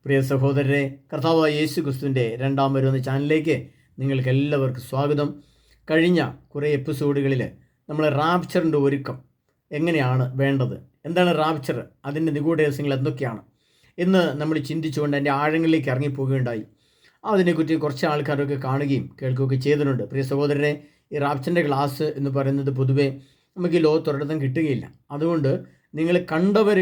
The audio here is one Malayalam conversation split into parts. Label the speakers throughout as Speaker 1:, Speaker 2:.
Speaker 1: പ്രിയ സഹോദരരെ, കർത്താവായ യേശു ക്രിസ്തുവിൻ്റെ രണ്ടാം വരുന്ന ചാനലിലേക്ക് നിങ്ങൾക്ക് എല്ലാവർക്കും സ്വാഗതം. കഴിഞ്ഞ കുറേ എപ്പിസോഡുകളിൽ നമ്മൾ റാപ്ചറിൻ്റെ ഒരുക്കം എങ്ങനെയാണ് വേണ്ടത്, എന്താണ് റാപ്ചർ, അതിൻ്റെ നിഗൂഢരഹസ്യങ്ങൾ എന്തൊക്കെയാണ് എന്ന് നമ്മൾ ചിന്തിച്ചുകൊണ്ട് അതിൻ്റെ ആഴങ്ങളിലേക്ക് ഇറങ്ങിപ്പോവുകയുണ്ടായി. അതിനെക്കുറിച്ച് കുറച്ച് ആൾക്കാരൊക്കെ കാണുകയും കേൾക്കുകയൊക്കെ ചെയ്തിട്ടുണ്ട്. പ്രിയ സഹോദരരെ, ഈ റാപ്ചറിൻ്റെ ക്ലാസ് എന്ന് പറയുന്നത് പൊതുവേ നമുക്ക് ഈ ലോകത്തൊരിടത്തും കിട്ടുകയില്ല. അതുകൊണ്ട് നിങ്ങൾ കണ്ടവർ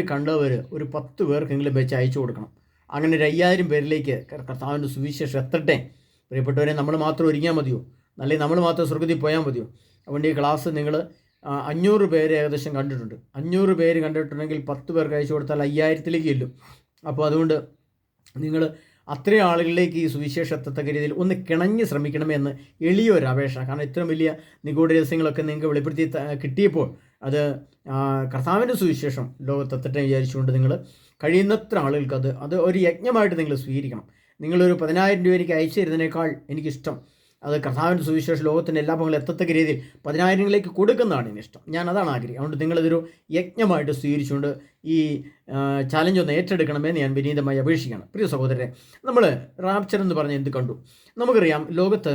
Speaker 1: ഒരു 10 പേർക്കെങ്കിലും വെച്ച് അയച്ചു കൊടുക്കണം. അങ്ങനെ ഒരു 5000 പേരിലേക്ക് കർത്താവിൻ്റെ സുവിശേഷം എത്തട്ടെ. പ്രിയപ്പെട്ടവരെ, നമ്മൾ മാത്രം ഒരുങ്ങിയാൽ മതിയോ? അല്ലെങ്കിൽ നമ്മൾ മാത്രം സ്വർഗത്തിൽ പോയാൽ മതിയോ? അതുകൊണ്ട് ഈ ക്ലാസ് നിങ്ങൾ 500 പേര് ഏകദേശം കണ്ടിട്ടുണ്ട്. 500 പേര് കണ്ടിട്ടുണ്ടെങ്കിൽ 10 പേർക്ക് അയച്ചു കൊടുത്താൽ 5000ത്തിലേക്ക് ചെല്ലും. അപ്പോൾ അതുകൊണ്ട് നിങ്ങൾ അത്രയും ആളുകളിലേക്ക് ഈ സുവിശേഷം എത്തത്തക്ക രീതിയിൽ ഒന്ന് കിണഞ്ഞ് ശ്രമിക്കണമെന്ന് എളിയൊരു അപേക്ഷ. കാരണം ഇത്രയും വലിയ നിഗൂഢ രഹസ്യങ്ങളൊക്കെ നിങ്ങൾക്ക് വെളിപ്പെടുത്തി കിട്ടിയപ്പോൾ അത് കർത്താവിൻ്റെ സുവിശേഷം ലോകത്തെത്തട്ടെ വിചാരിച്ചുകൊണ്ട് നിങ്ങൾ കഴിയുന്നത്ര ആളുകൾക്ക് അത് ഒരു യജ്ഞമായിട്ട് നിങ്ങൾ സ്വീകരിക്കണം. നിങ്ങളൊരു 10,000 രൂപയ്ക്ക് അയച്ചു തരുന്നതിനേക്കാൾ എനിക്കിഷ്ടം അത് കർത്താവിൻ്റെ സുവിശേഷം ലോകത്തിൻ്റെ എല്ലാ ഭാഗങ്ങളും എത്തത്തക്ക രീതിയിൽ 10,000ങ്ങളിലേക്ക് കൊടുക്കുന്നതാണ് എനിക്കിഷ്ടം. ഞാൻ അതാണ് ആഗ്രഹം. അതുകൊണ്ട് നിങ്ങളിതൊരു യജ്ഞമായിട്ട് സ്വീകരിച്ചുകൊണ്ട് ഈ ചാലഞ്ച് ഒന്ന് ഏറ്റെടുക്കണമെന്ന് ഞാൻ വിനീതമായി അപേക്ഷിക്കുകയാണ്. പ്രിയ സഹോദരരെ, നമ്മൾ റാപ്ചർ എന്ന് പറഞ്ഞ് എന്ത് കണ്ടു? നമുക്കറിയാം, ലോകത്ത്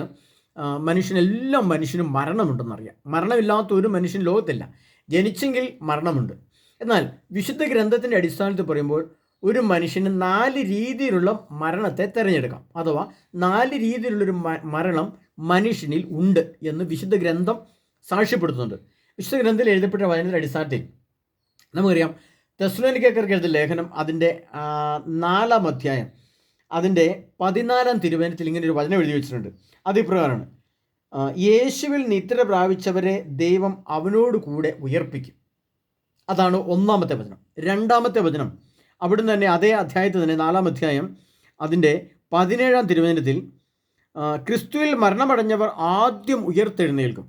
Speaker 1: മനുഷ്യനും മരണമുണ്ടെന്നറിയാം. മരണമില്ലാത്ത ഒരു മനുഷ്യൻ ലോകത്തില്ല. ജനിച്ചെങ്കിൽ മരണമുണ്ട്. എന്നാൽ വിശുദ്ധ ഗ്രന്ഥത്തിൻ്റെ അടിസ്ഥാനത്തിൽ പറയുമ്പോൾ ഒരു മനുഷ്യന് 4 രീതിയിലുള്ള മരണത്തെ തിരഞ്ഞെടുക്കാം. അഥവാ 4 രീതിയിലുള്ളൊരു മരണം മനുഷ്യനിൽ ഉണ്ട് എന്ന് വിശുദ്ധ ഗ്രന്ഥം സാക്ഷ്യപ്പെടുത്തുന്നുണ്ട്. വിശുദ്ധ ഗ്രന്ഥത്തിൽ എഴുതപ്പെട്ട വചനത്തിൻ്റെ അടിസ്ഥാനത്തിൽ നമുക്കറിയാം, തെസ്സലോനിക്കർക്ക് എഴുതിയ ലേഖനം അതിൻ്റെ 4-ാം അധ്യായം അതിൻ്റെ 14-ാം തിരുവചനത്തിൽ ഇങ്ങനെ ഒരു വചനം എഴുതി വെച്ചിട്ടുണ്ട്. അതിപ്രകാരമാണ്: യേശുവിൽ നിദ്ര പ്രാപിച്ചവരെ ദൈവം അവനോട് കൂടെ ഉയർപ്പിക്കും. അതാണ് 1-ാമത്തെ വചനം. 2-ാമത്തെ വചനം അവിടുന്ന് തന്നെ അതേ അധ്യായത്തിൽ തന്നെ 4-ാം അധ്യായം അതിൻ്റെ 17-ാം തിരുവചനത്തിൽ ക്രിസ്തുവിൽ മരണമടഞ്ഞവർ ആദ്യം ഉയർത്തെഴുന്നേൽക്കും.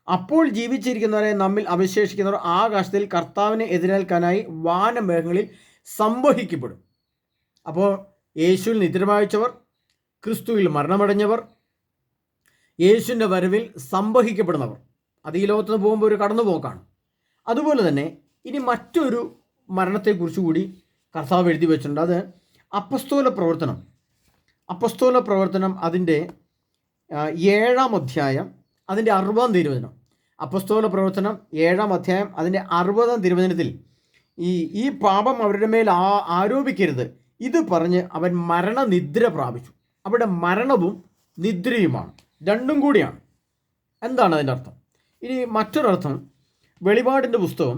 Speaker 1: അപ്പോൾ ജീവിച്ചിരിക്കുന്നവരെ നമ്മിൽ അവശേഷിക്കുന്നവർ ആകാശത്തിൽ കർത്താവിനെ എതിരേൽക്കാനായി വാനമേഘങ്ങളിൽ സംവഹിക്കപ്പെടും. അപ്പോൾ യേശുവിൽ നിദ്ര പ്രാപിച്ചവർ, ക്രിസ്തുവിൽ മരണമടഞ്ഞവർ, യേശുവിൻ്റെ വരവിൽ സംവഹിക്കപ്പെടുന്നവർ, അത് ഈ ലോകത്ത് നിന്ന് പോകുമ്പോൾ ഒരു കടന്നുപോക്കാണ്. അതുപോലെ തന്നെ ഇനി മറ്റൊരു മരണത്തെക്കുറിച്ച് കൂടി കർത്താവ് എഴുതി വെച്ചിട്ടുണ്ട്. അത് അപ്പസ്തോല പ്രവർത്തനം അതിൻ്റെ 7-ാം അധ്യായം അതിൻ്റെ 60-ാം തിരുവചനം. അപ്പസ്തോല പ്രവർത്തനം 7-ാം അധ്യായം അതിൻ്റെ 60-ാം തിരുവചനത്തിൽ ഈ പാപം അവരുടെ മേൽ ആരോപിക്കരുത് ഇത് പറഞ്ഞ് അവൻ മരണനിദ്ര പ്രാപിച്ചു. അവിടെ മരണവും നിദ്രയുമാണ്, രണ്ടും കൂടിയാണ്. എന്താണ് അതിൻ്റെ അർത്ഥം? ഇനി മറ്റൊരർത്ഥം, വെളിപാടിൻ്റെ പുസ്തകം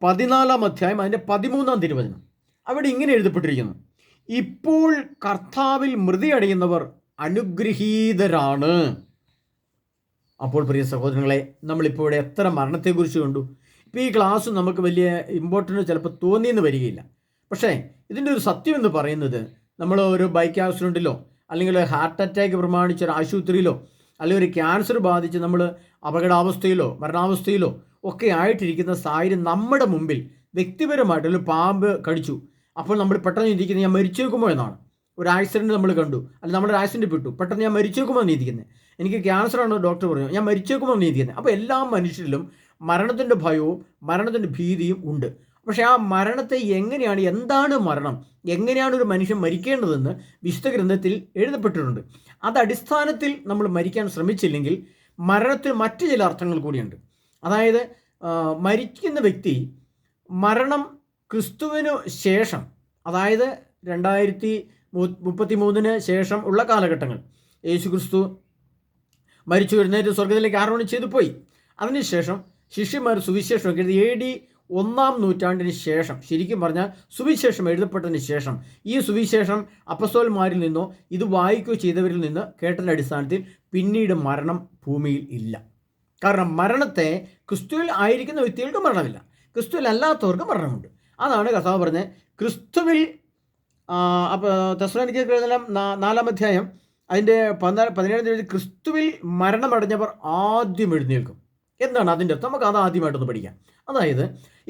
Speaker 1: 14-ാം അധ്യായം അതിൻ്റെ 13-ാം തിരുവചനം. അവിടെ ഇങ്ങനെ എഴുതപ്പെട്ടിരിക്കുന്നു: ഇപ്പോൾ കർത്താവിൽ മൃതി അടയുന്നവർ അനുഗ്രഹീതരാണ്. അപ്പോൾ പ്രിയ സഹോദരങ്ങളെ, നമ്മളിപ്പോൾ ഇവിടെ എത്ര മരണത്തെക്കുറിച്ച് കണ്ടു. ഇപ്പോൾ ഈ ക്ലാസ് നമുക്ക് വലിയ ഇമ്പോർട്ടൻ്റ് ചിലപ്പോൾ തോന്നിയെന്ന് വരികയില്ല. പക്ഷേ ഇതിൻ്റെ ഒരു സത്യം എന്ന് പറയുന്നത്, നമ്മൾ ഒരു ബൈക്ക് ആക്സിഡൻറ്റിലോ അല്ലെങ്കിൽ ഹാർട്ട് അറ്റാക്ക് പ്രമാണിച്ച ഒരു ആശുപത്രിയിലോ അല്ലെങ്കിൽ ഒരു ക്യാൻസർ ബാധിച്ച് നമ്മൾ അപകടാവസ്ഥയിലോ മരണാവസ്ഥയിലോ ഒക്കെ ആയിട്ടിരിക്കുന്ന സാഹചര്യം നമ്മുടെ മുമ്പിൽ വ്യക്തിപരമായിട്ടൊരു പാമ്പ് കടിച്ചു. അപ്പോൾ നമ്മൾ പെട്ടെന്ന് ചിന്തിക്കുന്നത് ഞാൻ മരിച്ചേക്കുമോ എന്നാണ്. ഒരു ആക്സിഡൻറ്റ് നമ്മൾ കണ്ടു, അല്ലെങ്കിൽ നമ്മളൊരു ആക്സിഡൻറ്റ് പെട്ടു, പെട്ടെന്ന് ഞാൻ മരിച്ചേക്കുമോ എന്ന് ചിന്തിക്കുന്നത്. എനിക്ക് ക്യാൻസർ ആണോ ഡോക്ടർ പറഞ്ഞു, ഞാൻ മരിച്ചേക്കുമോ എന്ന് ചിന്തിക്കുന്നത്. അപ്പോൾ എല്ലാ മനുഷ്യരിലും മരണത്തിൻ്റെ ഭയവും മരണത്തിൻ്റെ ഭീതിയും ഉണ്ട്. പക്ഷേ ആ മരണത്തെ എങ്ങനെയാണ്, എന്താണ് മരണം, എങ്ങനെയാണ് ഒരു മനുഷ്യൻ മരിക്കേണ്ടതെന്ന് വിശുദ്ധ ഗ്രന്ഥത്തിൽ എഴുതപ്പെട്ടിട്ടുണ്ട്. അതടിസ്ഥാനത്തിൽ നമ്മൾ മരിക്കാൻ ശ്രമിച്ചില്ലെങ്കിൽ മരണത്തിന് മറ്റു ചില അർത്ഥങ്ങൾ കൂടിയുണ്ട്. അതായത് മരിക്കുന്ന വ്യക്തി മരണം ക്രിസ്തുവിന് ശേഷം, അതായത് 2033 ശേഷം ഉള്ള കാലഘട്ടങ്ങൾ, യേശു ക്രിസ്തു മരിച്ചു എഴുന്നേറ്റ് സ്വർഗത്തിലേക്ക് ആരോഹണം ചെയ്തു പോയി. അതിനുശേഷം ശിഷ്യന്മാർ സുവിശേഷം എഴുതി AD 1-ാം നൂറ്റാണ്ടിന് ശേഷം, ശരിക്കും പറഞ്ഞാൽ സുവിശേഷം എഴുതപ്പെട്ടതിന് ശേഷം ഈ സുവിശേഷം അപ്പസ്തോലന്മാരിൽ നിന്നോ ഇത് വായിക്കുകയോ ചെയ്തവരിൽ നിന്ന് കേട്ടതിൻ്റെ അടിസ്ഥാനത്തിൽ പിന്നീട് മരണം ഭൂമിയിൽ ഇല്ല. കാരണം മരണത്തെ ക്രിസ്തുവിൽ ആയിരിക്കുന്ന വ്യക്തികൾക്ക് മരണമില്ല, ക്രിസ്തുവിൽ അല്ലാത്തവർക്ക് മരണമുണ്ട്. അതാണ് കർത്താവ് പറഞ്ഞത്. ക്രിസ്തുവിൽ തെസ്സലോനിക്കർക്ക് എഴുതിയ 4-ാം അധ്യായം അതിൻ്റെ 17-ാം തീയതി ക്രിസ്തുവിൽ മരണമടഞ്ഞവർ ആദ്യം എഴുന്നേൽക്കും. എന്താണ് അതിൻ്റെ അർത്ഥം? നമുക്ക് അത് ആദ്യമായിട്ടൊന്ന് പഠിക്കാം. അതായത്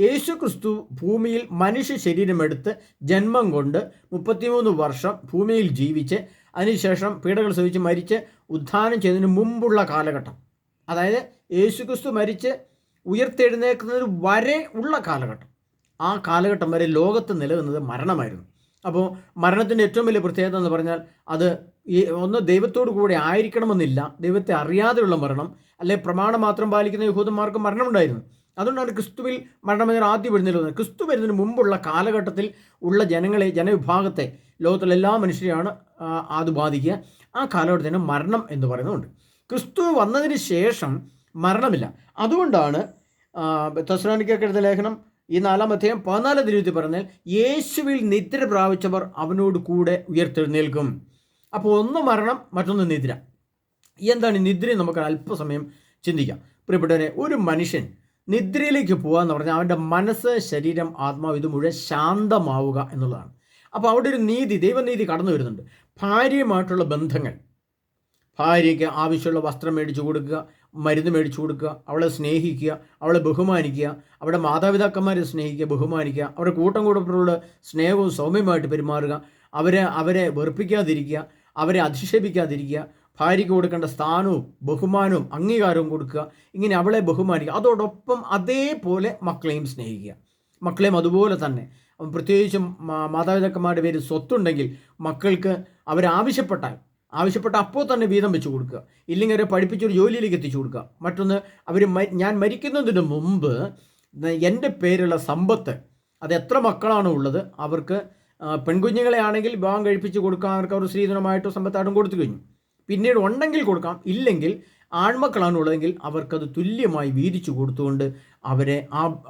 Speaker 1: യേശു ക്രിസ്തു ഭൂമിയിൽ മനുഷ്യ ശരീരമെടുത്ത് ജന്മം കൊണ്ട് 33 വർഷം ഭൂമിയിൽ ജീവിച്ച് അതിനുശേഷം പീഡകൾ സഹിച്ച് മരിച്ച് ഉത്ഥാനം ചെയ്തതിന് മുമ്പുള്ള കാലഘട്ടം, അതായത് യേശു ക്രിസ്തു മരിച്ച് ഉയർത്തെഴുന്നേൽക്കുന്നത് വരെ ഉള്ള കാലഘട്ടം, ആ കാലഘട്ടം വരെ ലോകത്ത് നിലനിന്നത് മരണമായിരുന്നു. അപ്പോൾ മരണത്തിൻ്റെ ഏറ്റവും വലിയ പ്രത്യേകത എന്ന് പറഞ്ഞാൽ അത് ഒന്ന് ദൈവത്തോടു കൂടെ ആയിരിക്കണമെന്നില്ല, ദൈവത്തെ അറിയാതെയുള്ള മരണം, അല്ലെ പ്രമാണം മാത്രം പാലിക്കുന്ന യഹൂദന്മാർക്ക് മരണമുണ്ടായിരുന്നു. അതുകൊണ്ടാണ് ക്രിസ്തുവിൽ മരണമെന്ന് ആദ്യം വരുന്നില്ല. ക്രിസ്തു വരുന്നതിന് മുമ്പുള്ള കാലഘട്ടത്തിൽ ഉള്ള ജനവിഭാഗത്തെ, ലോകത്തിലെ എല്ലാ മനുഷ്യരെയാണ് അത് ബാധിക്കുക. ആ കാലഘട്ടത്തിന് മരണം എന്ന് പറയുന്നുണ്ട്. ക്രിസ്തു വന്നതിന് ശേഷം മരണമില്ല. അതുകൊണ്ടാണ് തെസ്സലോനിക്കർക്ക് ലേഖനം ഈ 4-ാം അധ്യായം 14 തിരുവചനത്തിൽ പറഞ്ഞാൽ യേശുവിൽ നിദ്ര പ്രാപിച്ചവർ അവനോട് കൂടെ ഉയർത്തെഴുന്നേൽക്കും. അപ്പോൾ ഒന്ന് മരണം, മറ്റൊന്ന് നിദ്ര. എന്താണ് ഈ നിദ്ര? നമുക്ക് അല്പസമയം ചിന്തിക്കാം. പ്രിയപ്പെട്ടവരെ, ഒരു മനുഷ്യൻ നിദ്രയിലേക്ക് പോകുക എന്ന് പറഞ്ഞാൽ അവൻ്റെ മനസ്സ്, ശരീരം, ആത്മാവ് ഇത് മുഴുവൻ ശാന്തമാവുക എന്നുള്ളതാണ്. അപ്പോൾ അവിടെ ഒരു നീതി, ദൈവനീതി കടന്നു വരുന്നുണ്ട്. ഭാര്യയുമായിട്ടുള്ള ബന്ധങ്ങൾ, ഭാര്യയ്ക്ക് ആവശ്യമുള്ള വസ്ത്രം മേടിച്ചു കൊടുക്കുക, മരുന്ന് മേടിച്ചു കൊടുക്കുക, അവളെ സ്നേഹിക്കുക, അവളെ ബഹുമാനിക്കുക, അവരുടെ മാതാപിതാക്കന്മാരെ സ്നേഹിക്കുക, ബഹുമാനിക്കുക, അവരുടെ കൂട്ടത്തോടുള്ള സ്നേഹവും സൗമ്യമായിട്ട് പെരുമാറുക, അവരെ വെറുപ്പിക്കാതിരിക്കുക, അവരെ അധിക്ഷേപിക്കാതിരിക്കുക, ഭാര്യയ്ക്ക് കൊടുക്കേണ്ട സ്ഥാനവും ബഹുമാനവും അംഗീകാരവും കൊടുക്കുക, ഇങ്ങനെ അവളെ ബഹുമാനിക്കുക. അതോടൊപ്പം അതേപോലെ മക്കളെയും സ്നേഹിക്കുക. മക്കളെയും അതുപോലെ തന്നെ, പ്രത്യേകിച്ചും മാതാപിതാക്കന്മാരുടെ പേര് സ്വത്തുണ്ടെങ്കിൽ മക്കൾക്ക് അവരാവശ്യപ്പെട്ട അപ്പോൾ തന്നെ വീതം വെച്ച് കൊടുക്കുക. ഇല്ലെങ്കിൽ അവരെ പഠിപ്പിച്ചൊരു ജോലിയിലേക്ക് എത്തിച്ചു കൊടുക്കുക. മറ്റൊന്ന്, ഞാൻ മരിക്കുന്നതിന് മുമ്പ് എൻ്റെ പേരുള്ള സമ്പത്ത്, അത് എത്ര മക്കളാണ് ഉള്ളത്, അവർക്ക് പെൺകുഞ്ഞുങ്ങളെ ആണെങ്കിൽ വിവാഹം കഴിപ്പിച്ച് കൊടുക്കാം, അവർക്ക് അവർ സ്ത്രീധനമായിട്ടോ സമ്പത്തായിട്ടും കൊടുത്തു കഴിഞ്ഞു. പിന്നീട് ഉണ്ടെങ്കിൽ കൊടുക്കാം, ഇല്ലെങ്കിൽ ആൺമക്കളാണ് ഉള്ളതെങ്കിൽ അവർക്കത് തുല്യമായി വീതിച്ചു കൊടുത്തുകൊണ്ട് അവരെ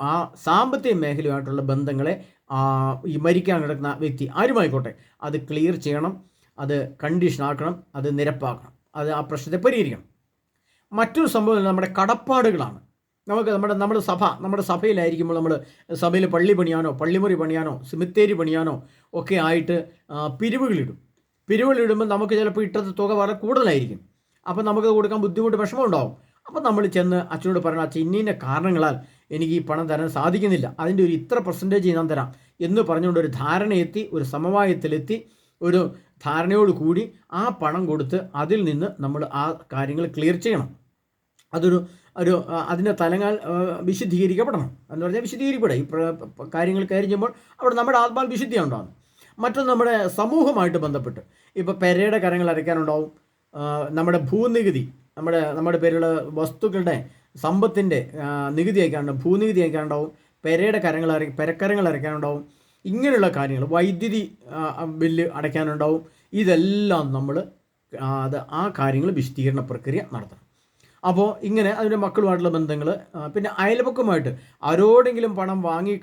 Speaker 1: ആ സാമ്പത്തിക മേഖലയുമായിട്ടുള്ള ബന്ധങ്ങളെ ഈ മരിക്കാൻ കിടക്കുന്ന വ്യക്തി ആരുമായിക്കോട്ടെ അത് ക്ലിയർ ചെയ്യണം, അത് കണ്ടീഷനാക്കണം, അത് നിരപ്പാക്കണം, അത് ആ പ്രശ്നത്തെ പരിഹരിക്കണം. മറ്റൊരു സംഭവം നമ്മുടെ കടപ്പാടുകളാണ്. നമുക്ക് നമ്മുടെ സഭയിലായിരിക്കുമ്പോൾ നമ്മൾ സഭയിൽ പള്ളി പണിയാനോ പള്ളിമുറി പണിയാനോ സിമിത്തേരി പണിയാനോ ഒക്കെ ആയിട്ട് പിരിവുകളിടുമ്പോൾ നമുക്ക് ചിലപ്പോൾ ഇട്ടത് തുക വളരെ കൂടുതലായിരിക്കും. അപ്പം നമുക്ക് കൊടുക്കാൻ ബുദ്ധിമുട്ട്, വിഷമം ഉണ്ടാവും. അപ്പം നമ്മൾ ചെന്ന് അച്ഛനോട് പറയണം, അച്ഛൻ ഇന്ന കാരണങ്ങളാൽ എനിക്ക് ഈ പണം തരാൻ സാധിക്കുന്നില്ല, അതിൻ്റെ ഒരു ഇത്ര പെർസെൻറ്റേജ് ഞാൻ തരാം എന്ന് പറഞ്ഞുകൊണ്ട് ഒരു ധാരണയെത്തി, ഒരു സമവായത്തിലെത്തി, ഒരു ധാരണയോട് കൂടി ആ പണം കൊടുത്ത് അതിൽ നിന്ന് നമ്മൾ ആ കാര്യങ്ങൾ ക്ലിയർ ചെയ്യണം. അതിൻ്റെ തലങ്ങൾ വിശുദ്ധീകരിക്കപ്പെടണം എന്ന് പറഞ്ഞാൽ വിശുദ്ധീകരിക്കപ്പെടാം. ഈ കാര്യങ്ങൾ കയറി ചെയ്യുമ്പോൾ അവിടെ നമ്മുടെ ആത്മാവ് വിശുദ്ധി ഉണ്ടാകും. മറ്റൊന്ന്, നമ്മുടെ സമൂഹമായിട്ട് ബന്ധപ്പെട്ട് ഇപ്പോൾ പെരയുടെ കരങ്ങൾ അടയ്ക്കാനുണ്ടാവും, നമ്മുടെ ഭൂനികുതി, നമ്മുടെ പേരുള്ള വസ്തുക്കളുടെ സമ്പത്തിൻ്റെ നികുതി അയക്കാനുണ്ടാവും, ഭൂനികുതി അയക്കാനുണ്ടാവും, പെരക്കരങ്ങൾ അടയ്ക്കാനുണ്ടാവും, ഇങ്ങനെയുള്ള കാര്യങ്ങൾ, വൈദ്യുതി ബില്ല് അടയ്ക്കാനുണ്ടാവും. ഇതെല്ലാം നമ്മൾ ആ കാര്യങ്ങൾ വിശദീകരണ പ്രക്രിയ നടത്തണം. അപ്പോൾ ഇങ്ങനെ അതിൻ്റെ മക്കളുമായിട്ടുള്ള ബന്ധങ്ങൾ, പിന്നെ അയൽപക്കമായിട്ട് ആരോടെങ്കിലും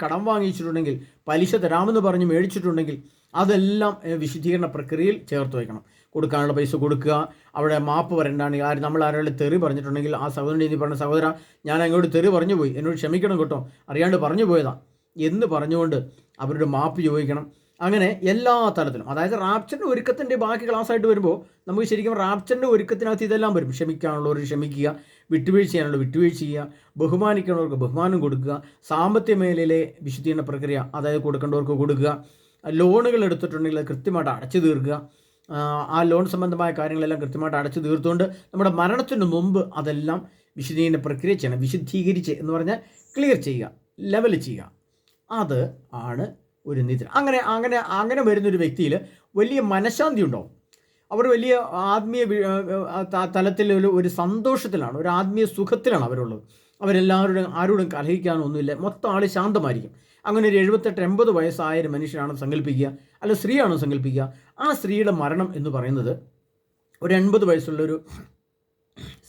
Speaker 1: കടം വാങ്ങിച്ചിട്ടുണ്ടെങ്കിൽ, പലിശ തരാമെന്ന് പറഞ്ഞ് മേടിച്ചിട്ടുണ്ടെങ്കിൽ അതെല്ലാം വിശദീകരണ പ്രക്രിയയിൽ ചേർത്ത് വയ്ക്കണം. കൊടുക്കാനുള്ള പൈസ കൊടുക്കുക, അവിടെ മാപ്പ് വരണ്ടാണെങ്കിൽ നമ്മൾ ആരെങ്കിലും തെറി പറഞ്ഞിട്ടുണ്ടെങ്കിൽ ആ സഹോദരൻ ഇനി പറഞ്ഞ സഹോദര, ഞാൻ അങ്ങോട്ട് തെറി പറഞ്ഞു പോയി, എന്നോട് ക്ഷമിക്കണം കേട്ടോ, അറിയാണ്ട് പറഞ്ഞു പോയതാ എന്ന് പറഞ്ഞുകൊണ്ട് അവരുടെ മാപ്പ് ചോദിക്കണം. അങ്ങനെ എല്ലാ തലത്തിലും, അതായത് റാപ്ചറിൻ്റെ ഒരുക്കത്തിൻ്റെ ബാക്കി ക്ലാസ്സായിട്ട് വരുമ്പോൾ നമുക്ക് ശരിക്കും റാപ്ചറിൻ്റെ ഒരുക്കത്തിനകത്ത് ഇതെല്ലാം വരും. ക്ഷമിക്കാനുള്ളവർ ക്ഷമിക്കുക, വിട്ടുവീഴ്ച ചെയ്യാനുള്ളവർ വിട്ടുവീഴ്ച ചെയ്യുക, ബഹുമാനിക്കുന്നവർക്ക് ബഹുമാനം കൊടുക്കുക, സാമ്പത്തിക മേഖലയിലെ വിശദീകരണ പ്രക്രിയ, അതായത് കൊടുക്കേണ്ടവർക്ക് കൊടുക്കുക, ലോണുകൾ എടുത്തിട്ടുണ്ടെങ്കിൽ അത് കൃത്യമായിട്ട് അടച്ചു തീർക്കുക, ആ ലോൺ സംബന്ധമായ കാര്യങ്ങളെല്ലാം കൃത്യമായിട്ട് അടച്ചു തീർത്തുകൊണ്ട് നമ്മുടെ മരണത്തിന് മുമ്പ് അതെല്ലാം വിശദീകരണ പ്രക്രിയ ചെയ്യണം. വിശുദ്ധീകരിച്ച് എന്ന് പറഞ്ഞാൽ ക്ലിയർ ചെയ്യുക, ലെവൽ ചെയ്യുക. അത് ആണ് ഒരു നിദ്ര. അങ്ങനെ വരുന്നൊരു വ്യക്തിയിൽ വലിയ മനഃശാന്തി ഉണ്ടാവും. അവർ വലിയ ആത്മീയ തലത്തിൽ ഒരു സന്തോഷത്തിലാണ്, ഒരു ആത്മീയ സുഖത്തിലാണ് അവരുള്ളത്. ആരോടും കലഹിക്കാനൊന്നുമില്ല, മൊത്തം ആൾ ശാന്തമായിരിക്കും. അങ്ങനെ ഒരു 78-80 വയസ്സായ ഒരു മനുഷ്യനാണ് സങ്കല്പിക്കുക, അല്ല സ്ത്രീയാണ് സങ്കല്പിക്കുക. ആ സ്ത്രീയുടെ മരണം എന്ന് പറയുന്നത് ഒരു 80 വയസ്സുള്ളൊരു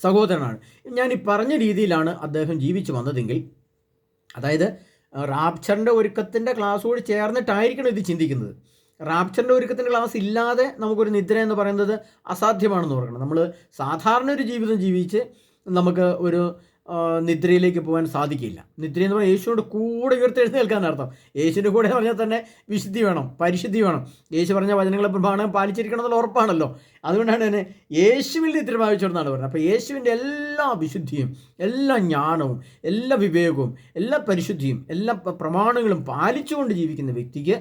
Speaker 1: സഹോദരനാണ്. ഞാൻ ഈ പറഞ്ഞ രീതിയിലാണ് അദ്ദേഹം ജീവിച്ചു വന്നതെങ്കിൽ, അതായത് റാപ്ചറിൻ്റെ ഒരുക്കത്തിൻ്റെ ക്ലാസ്സോട് ചേർന്നിട്ടായിരിക്കണം ഇത് ചിന്തിക്കുന്നത്. റാപ്ചറിൻ്റെ ഒരുക്കത്തിൻ്റെ ക്ലാസ് ഇല്ലാതെ നമുക്കൊരു നിദ്ര എന്ന് പറയുന്നത് അസാധ്യമാണെന്ന് പറയണം. നമ്മൾ സാധാരണ ഒരു ജീവിതം ജീവിച്ച് നമുക്ക് ഒരു നിദ്രയിലേക്ക് പോകാൻ സാധിക്കില്ല. നിദ്ര എന്ന് പറഞ്ഞാൽ യേശുവിനോട് കൂടെ ഉയർത്തെഴുന്നേൽക്കാൻ അർത്ഥം. യേശുവിൻ്റെ കൂടെ പറഞ്ഞാൽ തന്നെ വിശുദ്ധി വേണം, പരിശുദ്ധി വേണം. യേശു പറഞ്ഞ വചനങ്ങളെ പ്രമാണം പാലിച്ചിരിക്കണം എന്നുള്ള ഉറപ്പാണല്ലോ. അതുകൊണ്ടാണ് തന്നെ യേശുവിൽ നിദ്ര പ്രാപിച്ചോന്നാണ് പറഞ്ഞത്. അപ്പോൾ യേശുവിൻ്റെ എല്ലാ വിശുദ്ധിയും, എല്ലാ ജ്ഞാനവും, എല്ലാ വിവേകവും, എല്ലാ പരിശുദ്ധിയും, എല്ലാ പ്രമാണങ്ങളും പാലിച്ചുകൊണ്ട് ജീവിക്കുന്ന വ്യക്തിക്ക്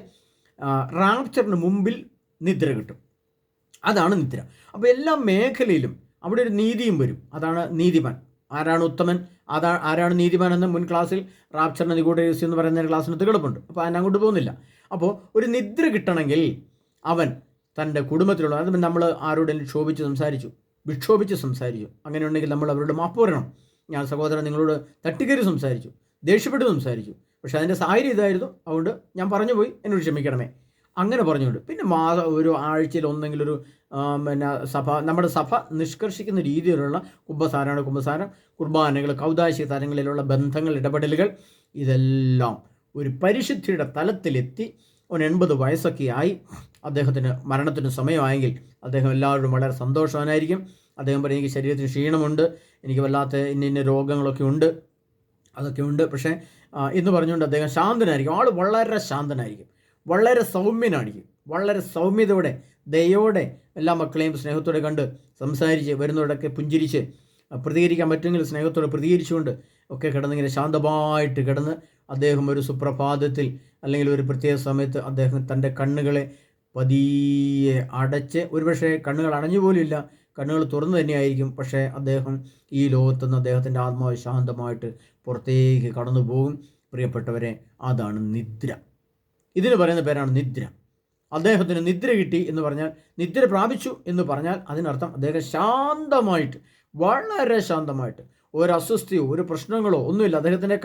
Speaker 1: റാപ്ചറിന് മുമ്പിൽ നിദ്ര കിട്ടും. അതാണ് നിദ്ര. അപ്പോൾ എല്ലാ മേഖലയിലും അവിടെ ഒരു നീതിയും വരും. അതാണ് നീതിമാൻ. ആരാണ് ഉത്തമൻ, ആരാണ് നീതിമാൻ എന്ന് മുൻ ക്ലാസ്സിൽ റാപ്ചറിന് നിഗൂഢ രഹസ്യം എന്ന് പറയുന്ന ക്ലാസ്സിനകത്ത് കിടപ്പുണ്ട്. അപ്പോൾ അതിനങ്ങോട്ട് പോകുന്നില്ല. അപ്പോൾ ഒരു നിദ്ര കിട്ടണമെങ്കിൽ അവൻ തൻ്റെ കുടുംബത്തിലുള്ള, അത് നമ്മൾ ആരോടെങ്കിലും വിക്ഷോഭിച്ച് സംസാരിച്ചു, അങ്ങനെ ഉണ്ടെങ്കിൽ നമ്മൾ അവരോട് മാപ്പ് പറയണം. ഞാൻ സഹോദരൻ നിങ്ങളോട് തട്ടിക്കറി സംസാരിച്ചു, ദേഷ്യപ്പെട്ട് സംസാരിച്ചു, പക്ഷേ അതിൻ്റെ സാഹചര്യം ഇതായിരുന്നു, അതുകൊണ്ട് ഞാൻ പറഞ്ഞു പോയി, എന്നോട് ക്ഷമിക്കണമേ, അങ്ങനെ പറഞ്ഞുകൊണ്ട് പിന്നെ ഒരു ആഴ്ചയിൽ ഒന്നെങ്കിലൊരു നമ്മുടെ സഭ നിഷ്കർഷിക്കുന്ന രീതിയിലുള്ള കുമ്പസാരം, കുർബാനകൾ, കൗദാശിക തലങ്ങളിലുള്ള ബന്ധങ്ങൾ, ഇടപെടലുകൾ, ഇതെല്ലാം ഒരു പരിശുദ്ധിയുടെ തലത്തിലെത്തി. അവൻ 80 വയസ്സൊക്കെ ആയി, അദ്ദേഹത്തിന് മരണത്തിന് സമയമായെങ്കിൽ അദ്ദേഹം എല്ലാവരും വളരെ സന്തോഷവാനായിരിക്കും. അദ്ദേഹം പറയും, എനിക്ക് ശരീരത്തിന് ക്ഷീണമുണ്ട്, എനിക്ക് വല്ലാത്ത ഇന്ന രോഗങ്ങളൊക്കെ ഉണ്ട്, അതൊക്കെ ഉണ്ട്, പക്ഷേ എന്ന് പറഞ്ഞുകൊണ്ട് അദ്ദേഹം ശാന്തനായിരിക്കും. ആൾ വളരെ ശാന്തനായിരിക്കും, വളരെ സൗമ്യനായിരിക്കും, വളരെ സൗമ്യതയോടെ, ദയോടെ എല്ലാ മക്കളെയും സ്നേഹത്തോടെ കണ്ട് സംസാരിച്ച്, വരുന്നവരോടൊക്കെ പുഞ്ചിരിച്ച്, പ്രതികരിക്കാൻ പറ്റുമെങ്കിൽ സ്നേഹത്തോടെ പ്രതികരിച്ചുകൊണ്ട് ഒക്കെ കിടന്നിങ്ങനെ ശാന്തമായിട്ട് കിടന്ന് അദ്ദേഹം ഒരു സുപ്രഭാതത്തിൽ അല്ലെങ്കിൽ ഒരു പ്രത്യേക സമയത്ത് അദ്ദേഹം തൻ്റെ കണ്ണുകളെ പതിയെ അടച്ച്, ഒരുപക്ഷെ കണ്ണുകൾ അടഞ്ഞു പോലുമില്ല, കണ്ണുകൾ തുറന്നു തന്നെയായിരിക്കും, പക്ഷേ അദ്ദേഹം ഈ ലോകത്തുനിന്ന് അദ്ദേഹത്തിൻ്റെ ആത്മാവ് ശാന്തമായിട്ട് പുറത്തേക്ക് കടന്നു പോകും. പ്രിയപ്പെട്ടവരെ, അതാണ് നിദ്ര. ഇതിന് പറയുന്ന പേരാണ് നിദ്ര. അദ്ദേഹത്തിന് നിദ്ര കിട്ടി എന്ന് പറഞ്ഞാൽ, നിദ്ര പ്രാപിച്ചു എന്ന് പറഞ്ഞാൽ അതിനർത്ഥം അദ്ദേഹം ശാന്തമായിട്ട്, വളരെ ശാന്തമായിട്ട്, ഒരു അസ്വസ്ഥയോ ഒരു പ്രശ്നങ്ങളോ ഒന്നുമില്ല. അദ്ദേഹത്തിൻ്റെ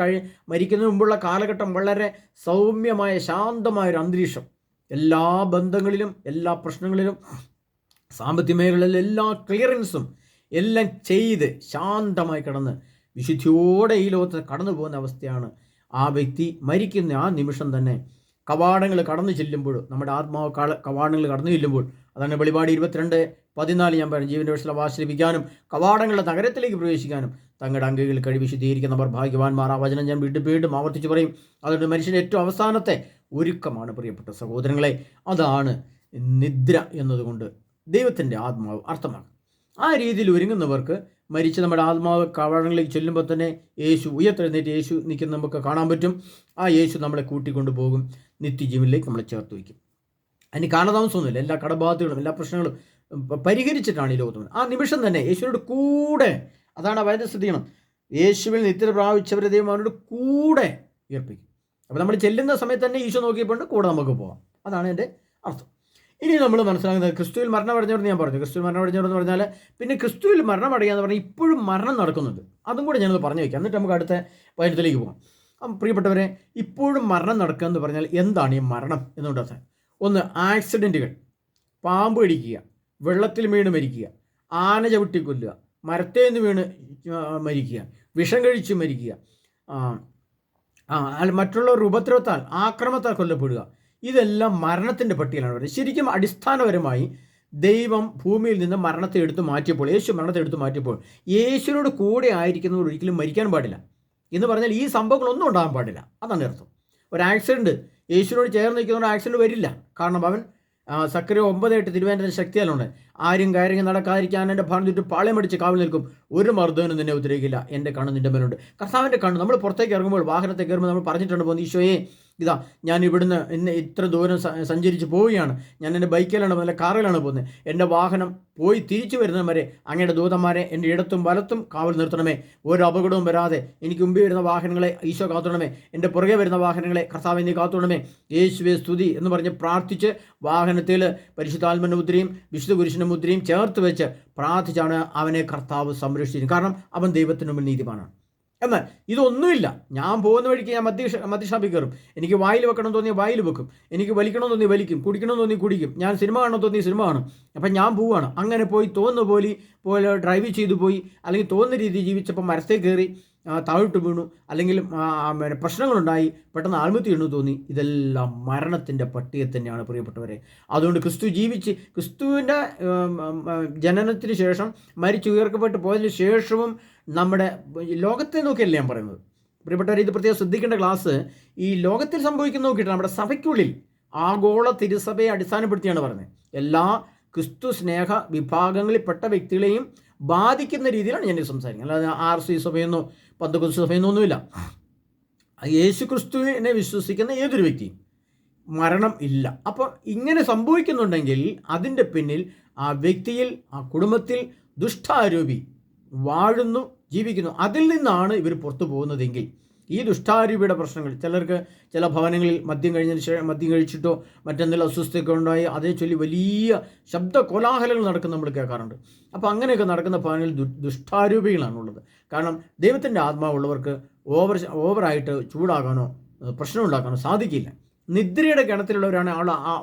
Speaker 1: മരിക്കുന്നതിന് മുമ്പുള്ള കാലഘട്ടം വളരെ സൗമ്യമായ ശാന്തമായൊരു അന്തരീക്ഷം. എല്ലാ ബന്ധങ്ങളിലും, എല്ലാ പ്രശ്നങ്ങളിലും, സാമ്പത്തിക മേഖലകളിലും എല്ലാ ക്ലിയറൻസും എല്ലാം ചെയ്ത് ശാന്തമായി കിടന്ന് വിശുദ്ധിയോടെ ഈ ലോകത്ത് കടന്നു പോകുന്ന അവസ്ഥയാണ്. ആ വ്യക്തി മരിക്കുന്ന ആ നിമിഷം തന്നെ കവാടങ്ങൾ കടന്നു ചെല്ലുമ്പോൾ, നമ്മുടെ ആത്മാവ് കവാടങ്ങൾ കടന്നു ചെല്ലുമ്പോൾ, അതാണ് വെളിപാട് 22:14 ഞാൻ പറഞ്ഞു, ജീവൻ്റെ വശം ആശ്രയിപ്പിക്കാനും കവാടങ്ങളുടെ നഗരത്തിലേക്ക് പ്രവേശിക്കാനും തങ്ങളുടെ അംഗങ്ങൾ കഴിവ് വിശുദ്ധീകരിക്കുന്നവർ ഭാഗ്യവാന്മാർ. ആ വചനം ഞാൻ വീണ്ടും ആവർത്തിച്ച് പറയും. അതുകൊണ്ട് മനുഷ്യൻ്റെ ഏറ്റവും അവസാനത്തെ ഒരുക്കമാണ് പ്രിയപ്പെട്ട സഹോദരങ്ങളെ, അതാണ് നിദ്ര എന്നതുകൊണ്ട് ദൈവത്തിൻ്റെ ആത്മാവ് അർത്ഥമാക്കും. ആ രീതിയിൽ ഒരുങ്ങുന്നവർക്ക് മരിച്ച് നമ്മുടെ ആത്മാവ് കവാടങ്ങളിലേക്ക് ചെല്ലുമ്പോൾ തന്നെ യേശു ഉയർത്തെഴുന്നേറ്റ് യേശു നിൽക്കുന്ന നമുക്ക് കാണാൻ പറ്റും. ആ യേശു നമ്മളെ കൂട്ടിക്കൊണ്ടു പോകും, നിത്യജീവനിലേക്ക് നമ്മളെ ചേർത്ത് വയ്ക്കും. അതിന് കാലതാമസമൊന്നുമില്ല. എല്ലാ കടബാധ്യതകളും എല്ലാ പ്രശ്നങ്ങളും പരിഹരിച്ചിട്ടാണ് ഈ ലോകത്ത്. ആ നിമിഷം തന്നെ യേശുവിനോട് കൂടെ, അതാണ് വചനം ശ്രദ്ധിക്കണം, യേശുവിൽ നിദ്ര പ്രാപിച്ചവരെ ദൈവം അവനോട് കൂടെ ഉയർപ്പിക്കും. അപ്പോൾ നമ്മൾ ചെല്ലുന്ന സമയത്ത് തന്നെ ഈശോ നോക്കിയപ്പോൾ കൂടെ നമുക്ക് പോകാം. അതാണ് എൻ്റെ അർത്ഥം. ഇനി നമ്മൾ മനസ്സിലാക്കുന്നത്, ക്രിസ്തുവിൽ മരണമടഞ്ഞവരെന്ന് ഞാൻ പറഞ്ഞു. ക്രിസ്തുവിൽ മരണമടഞ്ഞവരെന്ന് പറഞ്ഞാൽ പിന്നെ ക്രിസ്തുവിൽ മരണമടയുക എന്ന് പറഞ്ഞാൽ ഇപ്പോഴും മരണം നടക്കുന്നുണ്ട്. അതും കൂടെ ഞാനത് പറഞ്ഞു വയ്ക്കാം, എന്നിട്ട് നമുക്ക് അടുത്ത വചനത്തിലേക്ക് പോകാം. പ്രിയപ്പെട്ടവരെ, ഇപ്പോഴും മരണം നടക്കുക എന്ന് പറഞ്ഞാൽ എന്താണ് ഈ മരണം എന്നുള്ളത്? ഒന്ന്, ആക്സിഡൻറ്റുകൾ, പാമ്പ് കടിക്കുക, വെള്ളത്തിൽ വീണ് മരിക്കുക, ആന ചവിട്ടി കൊല്ലുക, മരത്തേന്ന് വീണ് മരിക്കുക, വിഷം കഴിച്ച് മരിക്കുക, മറ്റുള്ളവരുടെ ഉപദ്രവത്താൽ, ആക്രമണത്താൽ കൊല്ലപ്പെടുക, ഇതെല്ലാം മരണത്തിൻ്റെ പട്ടികയിലാണ് പറയുന്നത്. ശരിക്കും അടിസ്ഥാനപരമായി ദൈവം ഭൂമിയിൽ നിന്ന് മരണത്തെ എടുത്തു മാറ്റിയപ്പോൾ, യേശു മരണത്തെ എടുത്തു മാറ്റിയപ്പോൾ, യേശുവിനോട് കൂടെ ആയിരിക്കുന്നവർ ഒരിക്കലും മരിക്കാൻ പാടില്ല എന്ന് പറഞ്ഞാൽ ഈ സംഭവങ്ങളൊന്നും ഉണ്ടാകാൻ പാടില്ല. അതാണ് അർത്ഥം. ഒരു ആക്സിഡൻറ്റ്, യേശുവിനോട് ചേർന്ന് നിൽക്കുന്നവരുടെ ആക്സിഡൻറ്റ് വരില്ല. കാരണം അവൻ സക്കറിയ 9:8 തിരുവേന്ദ്രൻ്റെ ശക്തിയാലുണ്ട്, ആരും കയറി നടക്കാതിരിക്കാൻ എൻ്റെ ഭാരം ചുറ്റും പാളയമടിച്ച് കാവൽ നിൽക്കും, ഒരു മർദ്ദവനും നിന്നെ ഉപദ്രവിക്കില്ല, എൻ്റെ കണ്ണ് നിൻ്റെ മേലുണ്ട്. കർത്താവിൻ്റെ കണ്ണ്. നമ്മൾ പുറത്തേക്ക് ഇറങ്ങുമ്പോൾ, വാഹനത്തെ കയറുമ്പോൾ നമ്മൾ പറഞ്ഞിട്ടുണ്ട്, പോകുന്നത് ഈശോയെ ഇതാ ഞാൻ ഇവിടുന്ന് ഇത്ര ദൂരം സഞ്ചരിച്ച് പോവുകയാണ്, ഞാൻ എൻ്റെ ബൈക്കിലാണ് പോകുന്നത്, കാറിലാണ് പോകുന്നത്, എൻ്റെ വാഹനം പോയി തിരിച്ചു വരുന്നത് വരെ അങ്ങയുടെ ദൂതന്മാരെ എൻ്റെ ഇടത്തും വലത്തും കാവൽ നിർത്തണമേ, ഒരു അപകടവും വരാതെ എനിക്ക് മുമ്പിൽ വരുന്ന വാഹനങ്ങളെ ഈശോ കാത്തുണമേ, എൻ്റെ പുറകെ വരുന്ന വാഹനങ്ങളെ കർത്താവ് നീ കാത്തുണമേ, യേശുവേ സ്തുതി എന്ന് പറഞ്ഞ് പ്രാർത്ഥിച്ച് വാഹനത്തിൽ പരിശുദ്ധാത്മൻ്റെ മുദ്രയും വിശുദ്ധ കുരിശിൻ്റെ മുദ്രയും ചേർത്ത് വെച്ച് പ്രാർത്ഥിച്ചാണ് അവനെ കർത്താവ് സംരക്ഷിച്ചത്. കാരണം അവൻ ദൈവത്തിന് മുമ്പിൽ നീതിമാനാണ്. എന്നാൽ ഇതൊന്നുമില്ല. ഞാൻ പോകുന്ന വഴിക്ക് ഞാൻ മദ്യഷാപ്പിൽ കയറും, എനിക്ക് വായിൽ വെക്കണം തോന്നിയ വായിൽ വെക്കും, എനിക്ക് വലിക്കണം തോന്നി വലിക്കും, കുടിക്കണം തോന്നി കുടിക്കും, ഞാൻ സിനിമ കാണണം തോന്നി സിനിമ കാണും. അപ്പം ഞാൻ പോവുകയാണ്. അങ്ങനെ പോയി തോന്നുന്ന പോലെ ഡ്രൈവ് ചെയ്തു പോയി, അല്ലെങ്കിൽ തോന്നുന്ന രീതി ജീവിച്ചപ്പോൾ മരത്തെ കയറി താഴോട്ട് വീണു, അല്ലെങ്കിൽ പ്രശ്നങ്ങളുണ്ടായി, പെട്ടെന്ന് ആത്മഹത്യ ചെയ്യണമെന്ന് തോന്നി. ഇതെല്ലാം മരണത്തിൻ്റെ പട്ടിക തന്നെയാണ് പ്രിയപ്പെട്ടവരെ. അതുകൊണ്ട് ക്രിസ്തുവിൻ്റെ ജനനത്തിന് ശേഷം മരിച്ചുയർക്കപ്പെട്ട് പോയതിന് ശേഷവും നമ്മുടെ ലോകത്തെ നോക്കിയല്ല ഞാൻ പറയുന്നത് പ്രിയപ്പെട്ടവരെ. ഇത് പ്രത്യേകം ശ്രദ്ധിക്കേണ്ട ക്ലാസ് ഈ ലോകത്തിൽ സംഭവിക്കുന്ന നോക്കിയിട്ടാണ്. നമ്മുടെ സഭയ്ക്കുള്ളിൽ ആഗോള തിരുസഭയെ അടിസ്ഥാനപ്പെടുത്തിയാണ് പറയുന്നത്. എല്ലാ ക്രിസ്തു സ്നേഹ വിഭാഗങ്ങളിൽപ്പെട്ട വ്യക്തികളെയും ബാധിക്കുന്ന രീതിയിലാണ് ഞാൻ സംസാരിക്കുന്നത്. അല്ലാതെ RC സഭയെന്നോ പന്തക്കോസ്ത് സഭയെന്നോ ഒന്നുമില്ല. യേശു ക്രിസ്തുവിനെ വിശ്വസിക്കുന്ന ഏതൊരു വ്യക്തിയും മരണം ഇല്ല. അപ്പോൾ ഇങ്ങനെ സംഭവിക്കുന്നുണ്ടെങ്കിൽ അതിൻ്റെ പിന്നിൽ ആ വ്യക്തിയിൽ, ആ കുടുംബത്തിൽ ദുഷ്ടാരൂപി വാഴുന്നു, ജീവിക്കുന്നു. അതിൽ നിന്നാണ് ഇവർ പുറത്തു പോകുന്നതെങ്കിൽ ഈ ദുഷ്ടാരൂപിയുടെ പ്രശ്നങ്ങൾ, ചിലർക്ക് ചില ഭവനങ്ങളിൽ മദ്യം കഴിച്ചിട്ടോ മറ്റെന്തെങ്കിലും അസ്വസ്ഥയൊക്കെ ഉണ്ടായി അതേ ചൊല്ലി വലിയ ശബ്ദ കോലാഹലങ്ങൾ നടക്കുന്ന നമ്മൾ കേൾക്കാറുണ്ട്. അപ്പോൾ അങ്ങനെയൊക്കെ നടക്കുന്ന ഭവനങ്ങളിൽ ദുഷ്ടാരൂപികളാണുള്ളത്. കാരണം ദൈവത്തിൻ്റെ ആത്മാവുള്ളവർക്ക് ഓവറായിട്ട് ചൂടാകാനോ പ്രശ്നം ഉണ്ടാക്കാനോ സാധിക്കില്ല. നിദ്രയുടെ ഗണത്തിലുള്ളവരാണ്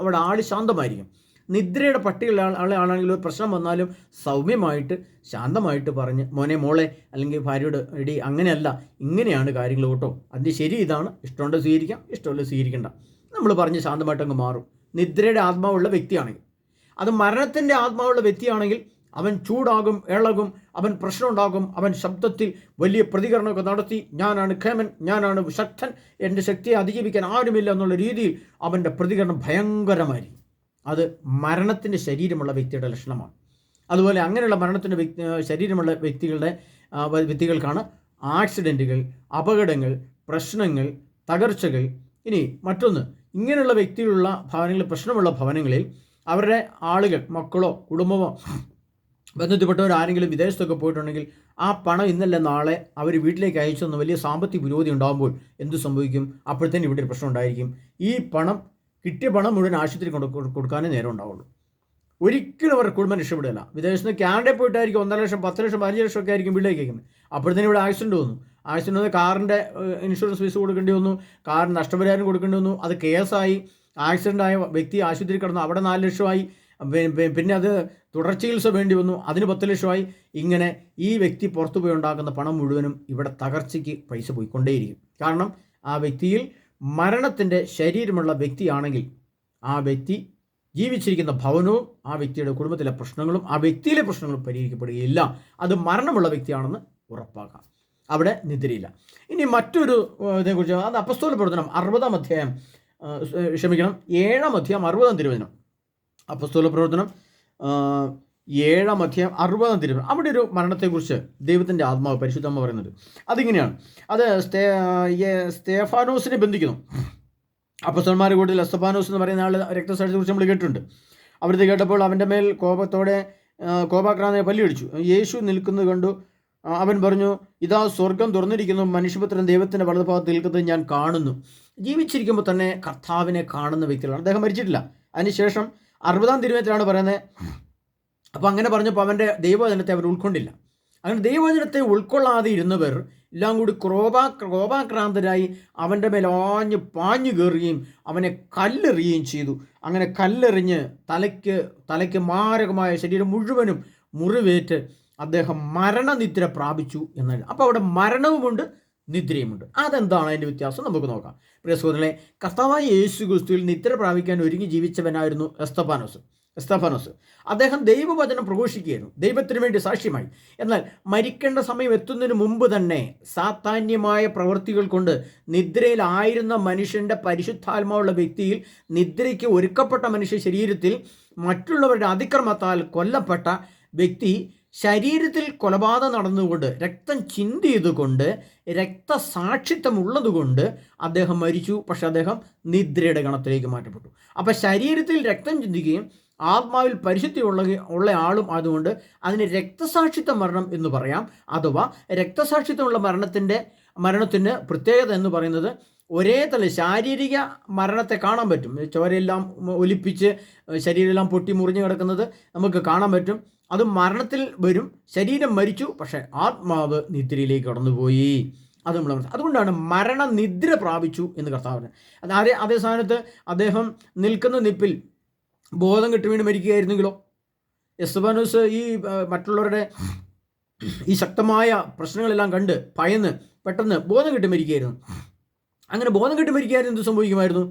Speaker 1: അവിടെ ആൾ ശാന്തമായിരിക്കും. നിദ്രയുടെ പട്ടികയുള്ള ആളാണെങ്കിൽ ഒരു പ്രശ്നം വന്നാലും സൗമ്യമായിട്ട് ശാന്തമായിട്ട് പറഞ്ഞ് മോനെ മോളെ അല്ലെങ്കിൽ ഭാര്യയോട് എടി അങ്ങനെയല്ല, ഇങ്ങനെയാണ് കാര്യങ്ങൾ കേട്ടോ, അതിൻ്റെ ശരി ഇതാണ്, ഇഷ്ടമുണ്ട് സ്വീകരിക്കാം, ഇഷ്ടമല്ല സ്വീകരിക്കേണ്ട, നമ്മൾ പറഞ്ഞ് ശാന്തമായിട്ടങ്ങ് മാറും. നിദ്രയുടെ ആത്മാവുള്ള വ്യക്തിയാണെങ്കിൽ. അത് മരണത്തിൻ്റെ ആത്മാവുള്ള വ്യക്തിയാണെങ്കിൽ അവൻ ചൂടാകും, ഇളകും, അവൻ പ്രശ്നം ഉണ്ടാകും, അവൻ ശബ്ദത്തിൽ വലിയ പ്രതികരണമൊക്കെ നടത്തി ഞാനാണ് ഖേമൻ, ഞാനാണ് ശക്തൻ, എൻ്റെ ശക്തിയെ അതിജീവിക്കാൻ ആരുമില്ല എന്നുള്ള രീതിയിൽ അവൻ്റെ പ്രതികരണം ഭയങ്കരമായിരിക്കും. അത് മരണത്തിൻ്റെ ശരീരമുള്ള വ്യക്തിയുടെ ലക്ഷണമാണ്. അതുപോലെ അങ്ങനെയുള്ള മരണത്തിൻ്റെ ശരീരമുള്ള വ്യക്തികൾക്കാണ് ആക്സിഡൻറ്റുകൾ, അപകടങ്ങൾ, പ്രശ്നങ്ങൾ, തകർച്ചകൾ. ഇനി മറ്റൊന്ന്, ഇങ്ങനെയുള്ള വ്യക്തികളുള്ള ഭവനങ്ങളിൽ, പ്രശ്നമുള്ള ഭവനങ്ങളിൽ അവരുടെ ആളുകൾ, മക്കളോ കുടുംബമോ ബന്ധത്തിൽപ്പെട്ടവർ ആരെങ്കിലും വിദേശത്തൊക്കെ പോയിട്ടുണ്ടെങ്കിൽ ആ പണം ഇന്നല്ല നാളെ അവർ വീട്ടിലേക്ക് അയച്ചെന്ന് വലിയ സാമ്പത്തിക പുരോഗതി ഉണ്ടാകുമ്പോൾ എന്ത് സംഭവിക്കും? അപ്പോഴത്തേനും ഇവിടെ ഒരു പ്രശ്നം ഉണ്ടായിരിക്കും. ഈ കിട്ടിയ പണം മുഴുവൻ ആശുപത്രി കൊടുക്കാനേ നേരം ഉണ്ടാവുള്ളൂ. ഒരിക്കലും അവരുടെ കുടുംബം രക്ഷപ്പെടുകയില്ല. വിദേശത്ത് നിന്ന് കാനഡയിൽ പോയിട്ടായിരിക്കും 1.5 ലക്ഷം, 10 ലക്ഷം, 15 ലക്ഷം ഒക്കെ ആയിരിക്കും വീട്ടിലേക്ക് അയക്കുന്നത്. അപ്പോഴത്തേനും ഇവിടെ ആക്സിഡൻറ്റ് വന്നു. ആക്സിഡൻറ്റ് വന്ന് കാറിൻ്റെ ഇൻഷുറൻസ് ഫീസ് കൊടുക്കേണ്ടി വന്നു, കാറിന് നഷ്ടപരിഹാരം കൊടുക്കേണ്ടി വന്നു. അത് കേസായി. ആക്സിഡൻ്റ് ആയ വ്യക്തി ആശുപത്രി കിടന്നു, അവിടെ 4 ലക്ഷമായി. പിന്നെ അത് തുടർ ചികിത്സ വേണ്ടി വന്നു, അതിന് 10 ലക്ഷമായി. ഇങ്ങനെ ഈ വ്യക്തി പുറത്തു പോയി ഉണ്ടാക്കുന്ന പണം മുഴുവനും ഇവിടെ തകർച്ചയ്ക്ക് പൈസ പോയിക്കൊണ്ടേയിരിക്കും. കാരണം ആ വ്യക്തിയിൽ മരണത്തിൻ്റെ ശരീരമുള്ള വ്യക്തിയാണെങ്കിൽ ആ വ്യക്തി ജീവിച്ചിരിക്കുന്ന ഭവനവും ആ വ്യക്തിയുടെ കുടുംബത്തിലെ പ്രശ്നങ്ങളും ആ വ്യക്തിയിലെ പ്രശ്നങ്ങളും പരിഹരിക്കപ്പെടുകയില്ല. അത് മരണമുള്ള വ്യക്തിയാണെന്ന് ഉറപ്പാക്കാം. അവിടെ നിദ്രയില്ല. ഇനി മറ്റൊരു ഇതേക്കുറിച്ച്, അത് അപ്പസ്തോല പ്രവർത്തനം 7-ാം അധ്യായം 60-ാം തിരുവചനം. അപ്പസ്തോല പ്രവർത്തനം 7-ാം അധ്യായം 60-ാം തിരുവചനം. അവിടെ ഒരു മരണത്തെക്കുറിച്ച് ദൈവത്തിൻ്റെ ആത്മാവ് പരിശുദ്ധമ്മ പറയുന്നുണ്ട്. അതിങ്ങനെയാണ്. അത് സ്തേഫാനോസിനെ ബന്ധിക്കുന്നു. അപ്പസ്തലന്മാരുടെ കൂട്ടത്തിൽ എസ്തഫാനോസ് എന്ന് പറയുന്ന ആൾ രക്തസാക്ഷിയെക്കുറിച്ച് നമ്മൾ കേട്ടിട്ടുണ്ട്. അവിടുത്തെ കേട്ടപ്പോൾ അവൻ്റെ മേൽ കോപാക്രാന്തയെ പല്ലിയടിച്ചു. യേശു നിൽക്കുന്നത് കണ്ടു. അവൻ പറഞ്ഞു, ഇതാ സ്വർഗം തുറന്നിരിക്കുന്നു, മനുഷ്യപുത്രൻ ദൈവത്തിൻ്റെ വലതുഭാഗത്ത് നിൽക്കുന്നത് ഞാൻ കാണുന്നു. ജീവിച്ചിരിക്കുമ്പോൾ തന്നെ കർത്താവിനെ കാണുന്ന വ്യക്തികളാണ്. അദ്ദേഹം മരിച്ചിട്ടില്ല. അതിനുശേഷം 60-ാം തിരുവചനത്തിലാണ് പറയുന്നത്. അപ്പോൾ അങ്ങനെ പറഞ്ഞപ്പോൾ അവൻ്റെ ദൈവവചനത്തെ അവർ ഉൾക്കൊണ്ടില്ല. അങ്ങനെ ദൈവവചനത്തെ ഉൾക്കൊള്ളാതെ ഇരുന്നവർ എല്ലാം കൂടി കോപാക്രാന്തരായി അവൻ്റെ മേൽ പാഞ്ഞു കയറുകയും അവനെ കല്ലെറിയുകയും ചെയ്തു. അങ്ങനെ കല്ലെറിഞ്ഞ് തലയ്ക്ക് മാരകമായ ശരീരം മുഴുവനും മുറിവേറ്റ് അദ്ദേഹം മരണനിദ്ര പ്രാപിച്ചു എന്നാണ്. അപ്പോൾ അവിടെ മരണവുമുണ്ട്, നിദ്രയുമുണ്ട്. അതെന്താണ് അതിൻ്റെ വ്യത്യാസം നമുക്ക് നോക്കാം. പ്രിയ സഹോദരങ്ങളെ, കർത്താവായ യേശു ക്രിസ്തുവിൽ നിദ്ര പ്രാപിക്കാൻ ഒരുങ്ങി ജീവിച്ചവനായിരുന്നു എസ്തഫാനോസ്. അദ്ദേഹം ദൈവവചനം പ്രഘോഷിക്കുകയായിരുന്നു, ദൈവത്തിന് വേണ്ടി സാക്ഷ്യമായി. എന്നാൽ മരിക്കേണ്ട സമയം എത്തുന്നതിന് മുമ്പ് തന്നെ സാത്താന്യമായ പ്രവൃത്തികൾ കൊണ്ട് നിദ്രയിലായിരുന്ന മനുഷ്യൻ്റെ പരിശുദ്ധാത്മാവുള്ള വ്യക്തിയിൽ, നിദ്രയ്ക്ക് ഒരുക്കപ്പെട്ട മനുഷ്യ ശരീരത്തിൽ മറ്റുള്ളവരുടെ അതിക്രമത്താൽ കൊല്ലപ്പെട്ട വ്യക്തി ശരീരത്തിൽ കൊലപാതകം നടന്നുകൊണ്ട്, രക്തം ചിന്തിയതുകൊണ്ട്, രക്തസാക്ഷിത്വമുള്ളതുകൊണ്ട് അദ്ദേഹം മരിച്ചു. പക്ഷെ അദ്ദേഹം നിദ്രയുടെ ഗണത്തിലേക്ക് മാറ്റപ്പെട്ടു. അപ്പം ശരീരത്തിൽ രക്തം ചിന്തിക്കുകയും ആത്മാവിൽ പരിശുദ്ധി ഉള്ള ആളും അതുകൊണ്ട് അതിന് രക്തസാക്ഷിത്വ മരണം എന്ന് പറയാം. അഥവാ രക്തസാക്ഷിത്വമുള്ള മരണത്തിന് പ്രത്യേകത എന്ന് പറയുന്നത് ഒരേ ശാരീരിക മരണത്തെ കാണാൻ പറ്റും. ചോരയെല്ലാം ഒലിപ്പിച്ച് ശരീരമെല്ലാം പൊട്ടി മുറിഞ്ഞു കിടക്കുന്നത് നമുക്ക് കാണാൻ പറ്റും. അത് മരണത്തിൽ വരും. ശരീരം മരിച്ചു, പക്ഷേ ആത്മാവ് നിദ്രയിലേക്ക് കടന്നുപോയി. അത് നമ്മൾ അതുകൊണ്ടാണ് മരണനിദ്ര പ്രാപിച്ചു എന്ന് കർത്താവ്. അതേ സ്ഥാനത്ത് അദ്ദേഹം നിൽക്കുന്ന നിപ്പിൽ ബോധം കെട്ട് വീണ് മരിക്കുകയായിരുന്നെങ്കിലോ? എസ്തഫാനോസ് ഈ മറ്റുള്ളവരുടെ ഈ ശക്തമായ പ്രശ്നങ്ങളെല്ലാം കണ്ട് ഭയന്ന് പെട്ടെന്ന് ബോധം കെട്ട് മരിക്കുകയായിരുന്നു. അങ്ങനെ ബോധം കെട്ട് മരിക്കുകയായിരുന്നു എന്ത് സംഭവിക്കുമായിരുന്നു?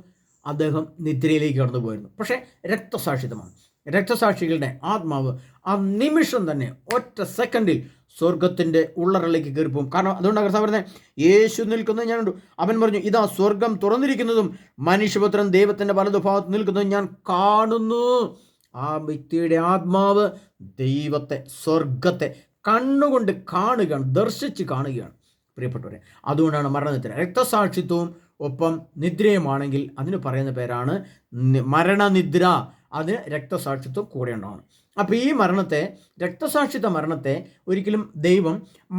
Speaker 1: അദ്ദേഹം നിദ്രയിലേക്ക് കടന്നു പോയിരുന്നു. പക്ഷേ രക്തസാക്ഷിത്വമാണ്. രക്തസാക്ഷികളുടെ ആത്മാവ് ആ നിമിഷം തന്നെ ഒറ്റ സെക്കൻഡിൽ സ്വർഗത്തിൻ്റെ ഉള്ളറയിലേക്ക് കയറിപ്പോകും. കാരണം അതുകൊണ്ടാണ് കർത്താവ് പറഞ്ഞത്, യേശു നിൽക്കുന്നത് ഞാൻ കണ്ടു. അവൻ പറഞ്ഞു, ഇതാ സ്വർഗം തുറന്നിരിക്കുന്നതും മനുഷ്യപുത്രൻ ദൈവത്തിൻ്റെ വലതുഭാഗത്ത് നിൽക്കുന്നതും ഞാൻ കാണുന്നു. ആ വ്യക്തിയുടെ ആത്മാവ് ദൈവത്തെ, സ്വർഗത്തെ കണ്ണുകൊണ്ട് കാണുകയാണ്, ദർശിച്ച് കാണുകയാണ്. പ്രിയപ്പെട്ടവരെ, അതുകൊണ്ടാണ് മരണനിദ്ര. രക്തസാക്ഷിത്വവും ഒപ്പം നിദ്രയുമാണെങ്കിൽ അതിന് പറയുന്ന പേരാണ് മരണനിദ്ര. അതിന് രക്തസാക്ഷിത്വം കൂടെ ഉണ്ടാവണം. അപ്പോൾ ഈ രക്തസാക്ഷിത്വ മരണത്തെ ഒരിക്കലും ദൈവം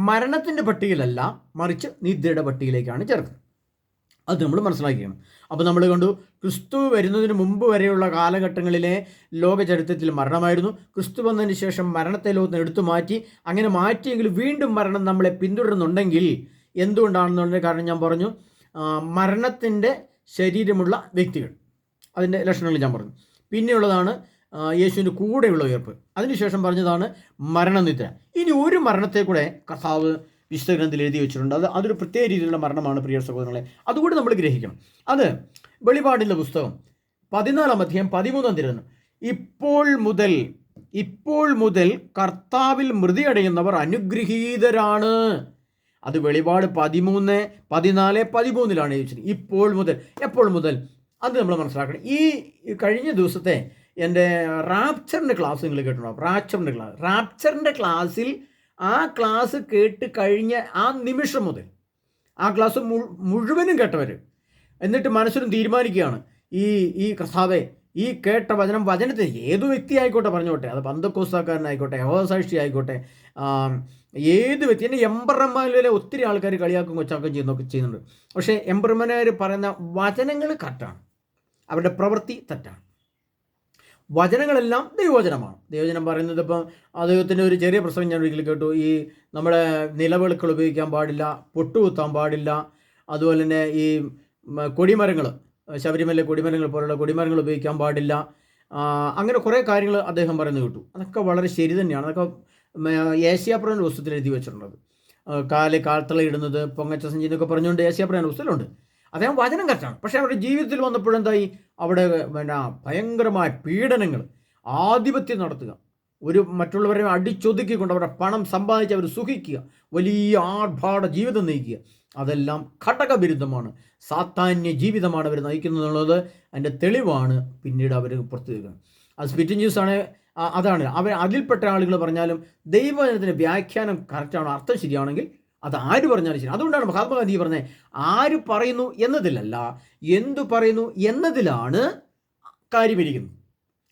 Speaker 1: മരണത്തിൻ്റെ പട്ടികയിലല്ല, മറിച്ച് നിത്യയുടെ പട്ടികയിലേക്കാണ് ചേർക്കുന്നത്. അത് നമ്മൾ മനസ്സിലാക്കിയാണ്. അപ്പോൾ നമ്മൾ കണ്ടു, ക്രിസ്തു വരുന്നതിന് മുമ്പ് വരെയുള്ള കാലഘട്ടങ്ങളിലെ ലോക ചരിത്രത്തിൽ മരണമായിരുന്നു. ക്രിസ്തു വന്നതിന് ശേഷം മരണത്തെ ലോകത്തിന് എടുത്തു മാറ്റി. അങ്ങനെ മാറ്റിയെങ്കിൽ വീണ്ടും മരണം നമ്മളെ പിന്തുടരുന്നുണ്ടെങ്കിൽ എന്തുകൊണ്ടാണെന്നുള്ള കാരണം ഞാൻ പറഞ്ഞു. മരണത്തിൻ്റെ ശരീരമുള്ള വ്യക്തികൾ, അതിൻ്റെ ലക്ഷണങ്ങൾ ഞാൻ പറഞ്ഞു. പിന്നെയുള്ളതാണ് യേശുവിൻ്റെ കൂടെയുള്ള ഉയർപ്പ്. അതിനുശേഷം പറഞ്ഞതാണ് മരണനിദ്ര. ഇനി ഒരു മരണത്തെ കൂടെ കർത്താവ് വിശുദ്ധ ഗ്രന്ഥത്തിൽ എഴുതി വെച്ചിട്ടുണ്ട്. അതൊരു പ്രത്യേക രീതിയിലുള്ള മരണമാണ് പ്രിയ സഹോദരങ്ങളെ. അതുകൂടി നമ്മൾ ഗ്രഹിക്കണം. അത് വെളിപാടിൻ്റെ പുസ്തകം 14-ാം അധ്യായം 13-ാം തിരുവചനം. ഇപ്പോൾ മുതൽ കർത്താവിൽ മൃതിയടയുന്നവർ അനുഗ്രഹീതരാണ്. അത് വെളിപാട് 13, 14, 13-ലാണ് ചോദിച്ചത്. ഇപ്പോൾ മുതൽ, എപ്പോൾ മുതൽ, അത് നമ്മൾ മനസ്സിലാക്കണം. ഈ കഴിഞ്ഞ ദിവസത്തെ എൻ്റെ റാപ്ചറിൻ്റെ ക്ലാസ് നിങ്ങൾ കേട്ടിട്ടുണ്ടാവും. റാപ്ചറിൻ്റെ ക്ലാസ്സിൽ ആ ക്ലാസ് കേട്ട് കഴിഞ്ഞ ആ നിമിഷം മുതൽ ആ ക്ലാസ് മുഴുവനും കേട്ടവർ എന്നിട്ട് മനസ്സിലും തീരുമാനിക്കുകയാണ്, ഈ കർത്താവേ, ഈ കേട്ട വചനത്തിൽ ഏതു വ്യക്തി ആയിക്കോട്ടെ പറഞ്ഞോട്ടെ, അത് പന്തക്കോസ്താക്കാരനായിക്കോട്ടെ, യഹോവസാക്ഷി ആയിക്കോട്ടെ, ഏത് വ്യക്തി, എൻ്റെ എംബർമാരിലെ ഒത്തിരി ആൾക്കാർ കളിയാക്കും കൊച്ചാക്കും ചെയ്യുന്നുണ്ട്. പക്ഷേ എംബർമാർ പറയുന്ന വചനങ്ങൾ കറക്റ്റാണ്, അവരുടെ പ്രവൃത്തി തെറ്റാണ്. വചനങ്ങളെല്ലാം ദൈവവചനമാണ്. ദൈവവചനം പറയുന്നത്, ഇപ്പം അദ്ദേഹത്തിൻ്റെ ഒരു ചെറിയ പ്രസംഗം ഞാൻ ഒരിക്കലും കേട്ടു. ഈ നമ്മുടെ നിലവിളക്കുകൾ ഉപയോഗിക്കാൻ പാടില്ല, പൊട്ടുകുത്താൻ പാടില്ല, അതുപോലെ തന്നെ ഈ കൊടിമരങ്ങൾ, ശബരിമല കൊടിമരങ്ങൾ പോലുള്ള കൊടിമരങ്ങൾ ഉപയോഗിക്കാൻ പാടില്ല, അങ്ങനെ കുറേ കാര്യങ്ങൾ അദ്ദേഹം പറയുന്നത് കേട്ടു. അതൊക്കെ വളരെ ശരി തന്നെയാണ്. അതൊക്കെ ഏഷ്യാപ്രവൻ്റെ പുസ്തകത്തിൽ എഴുതി വെച്ചിട്ടുള്ളത്. കാൽത്തളയിടുന്നത്, പൊങ്ങച്ച സഞ്ചി എന്നൊക്കെ പറഞ്ഞുകൊണ്ട് ഏഷ്യാപ്രവൻ്റെ പുസ്തകത്തിലുണ്ട്. അദ്ദേഹം വചനം കറക്റ്റാണ്. പക്ഷേ അവരുടെ ജീവിതത്തിൽ വന്നപ്പോഴെന്തായി, അവിടെ ഭയങ്കരമായ പീഡനങ്ങൾ, ആധിപത്യം നടത്തുക, മറ്റുള്ളവരെ അടിച്ചൊതുക്കിക്കൊണ്ട് അവരുടെ പണം സമ്പാദിച്ച് അവർ സുഖിക്കുക, വലിയ ആർഭാട ജീവിതം നയിക്കുക, അതെല്ലാം ഘടകവിരുദ്ധമാണ്. സാത്താന്യ ജീവിതമാണ് അവർ നയിക്കുന്നതെന്നുള്ളത് അതിൻ്റെ തെളിവാണ് പിന്നീട് അവർ പുറത്തു വരിക. അത് സ്പിറ്റ് ന്യൂസാണ്. അതാണ് അതിൽപ്പെട്ട ആളുകൾ പറഞ്ഞാലും ദൈവവചനത്തിൻ്റെ വ്യാഖ്യാനം കറക്റ്റാണോ, അർത്ഥം ശരിയാണെങ്കിൽ അത് ആര് പറഞ്ഞാലും ശരി. അതുകൊണ്ടാണ് മഹാത്മാഗാന്ധി പറഞ്ഞത്, ആര് പറയുന്നു എന്നതിലല്ല, എന്തു പറയുന്നു എന്നതിലാണ് കാര്യമിരിക്കുന്നത്.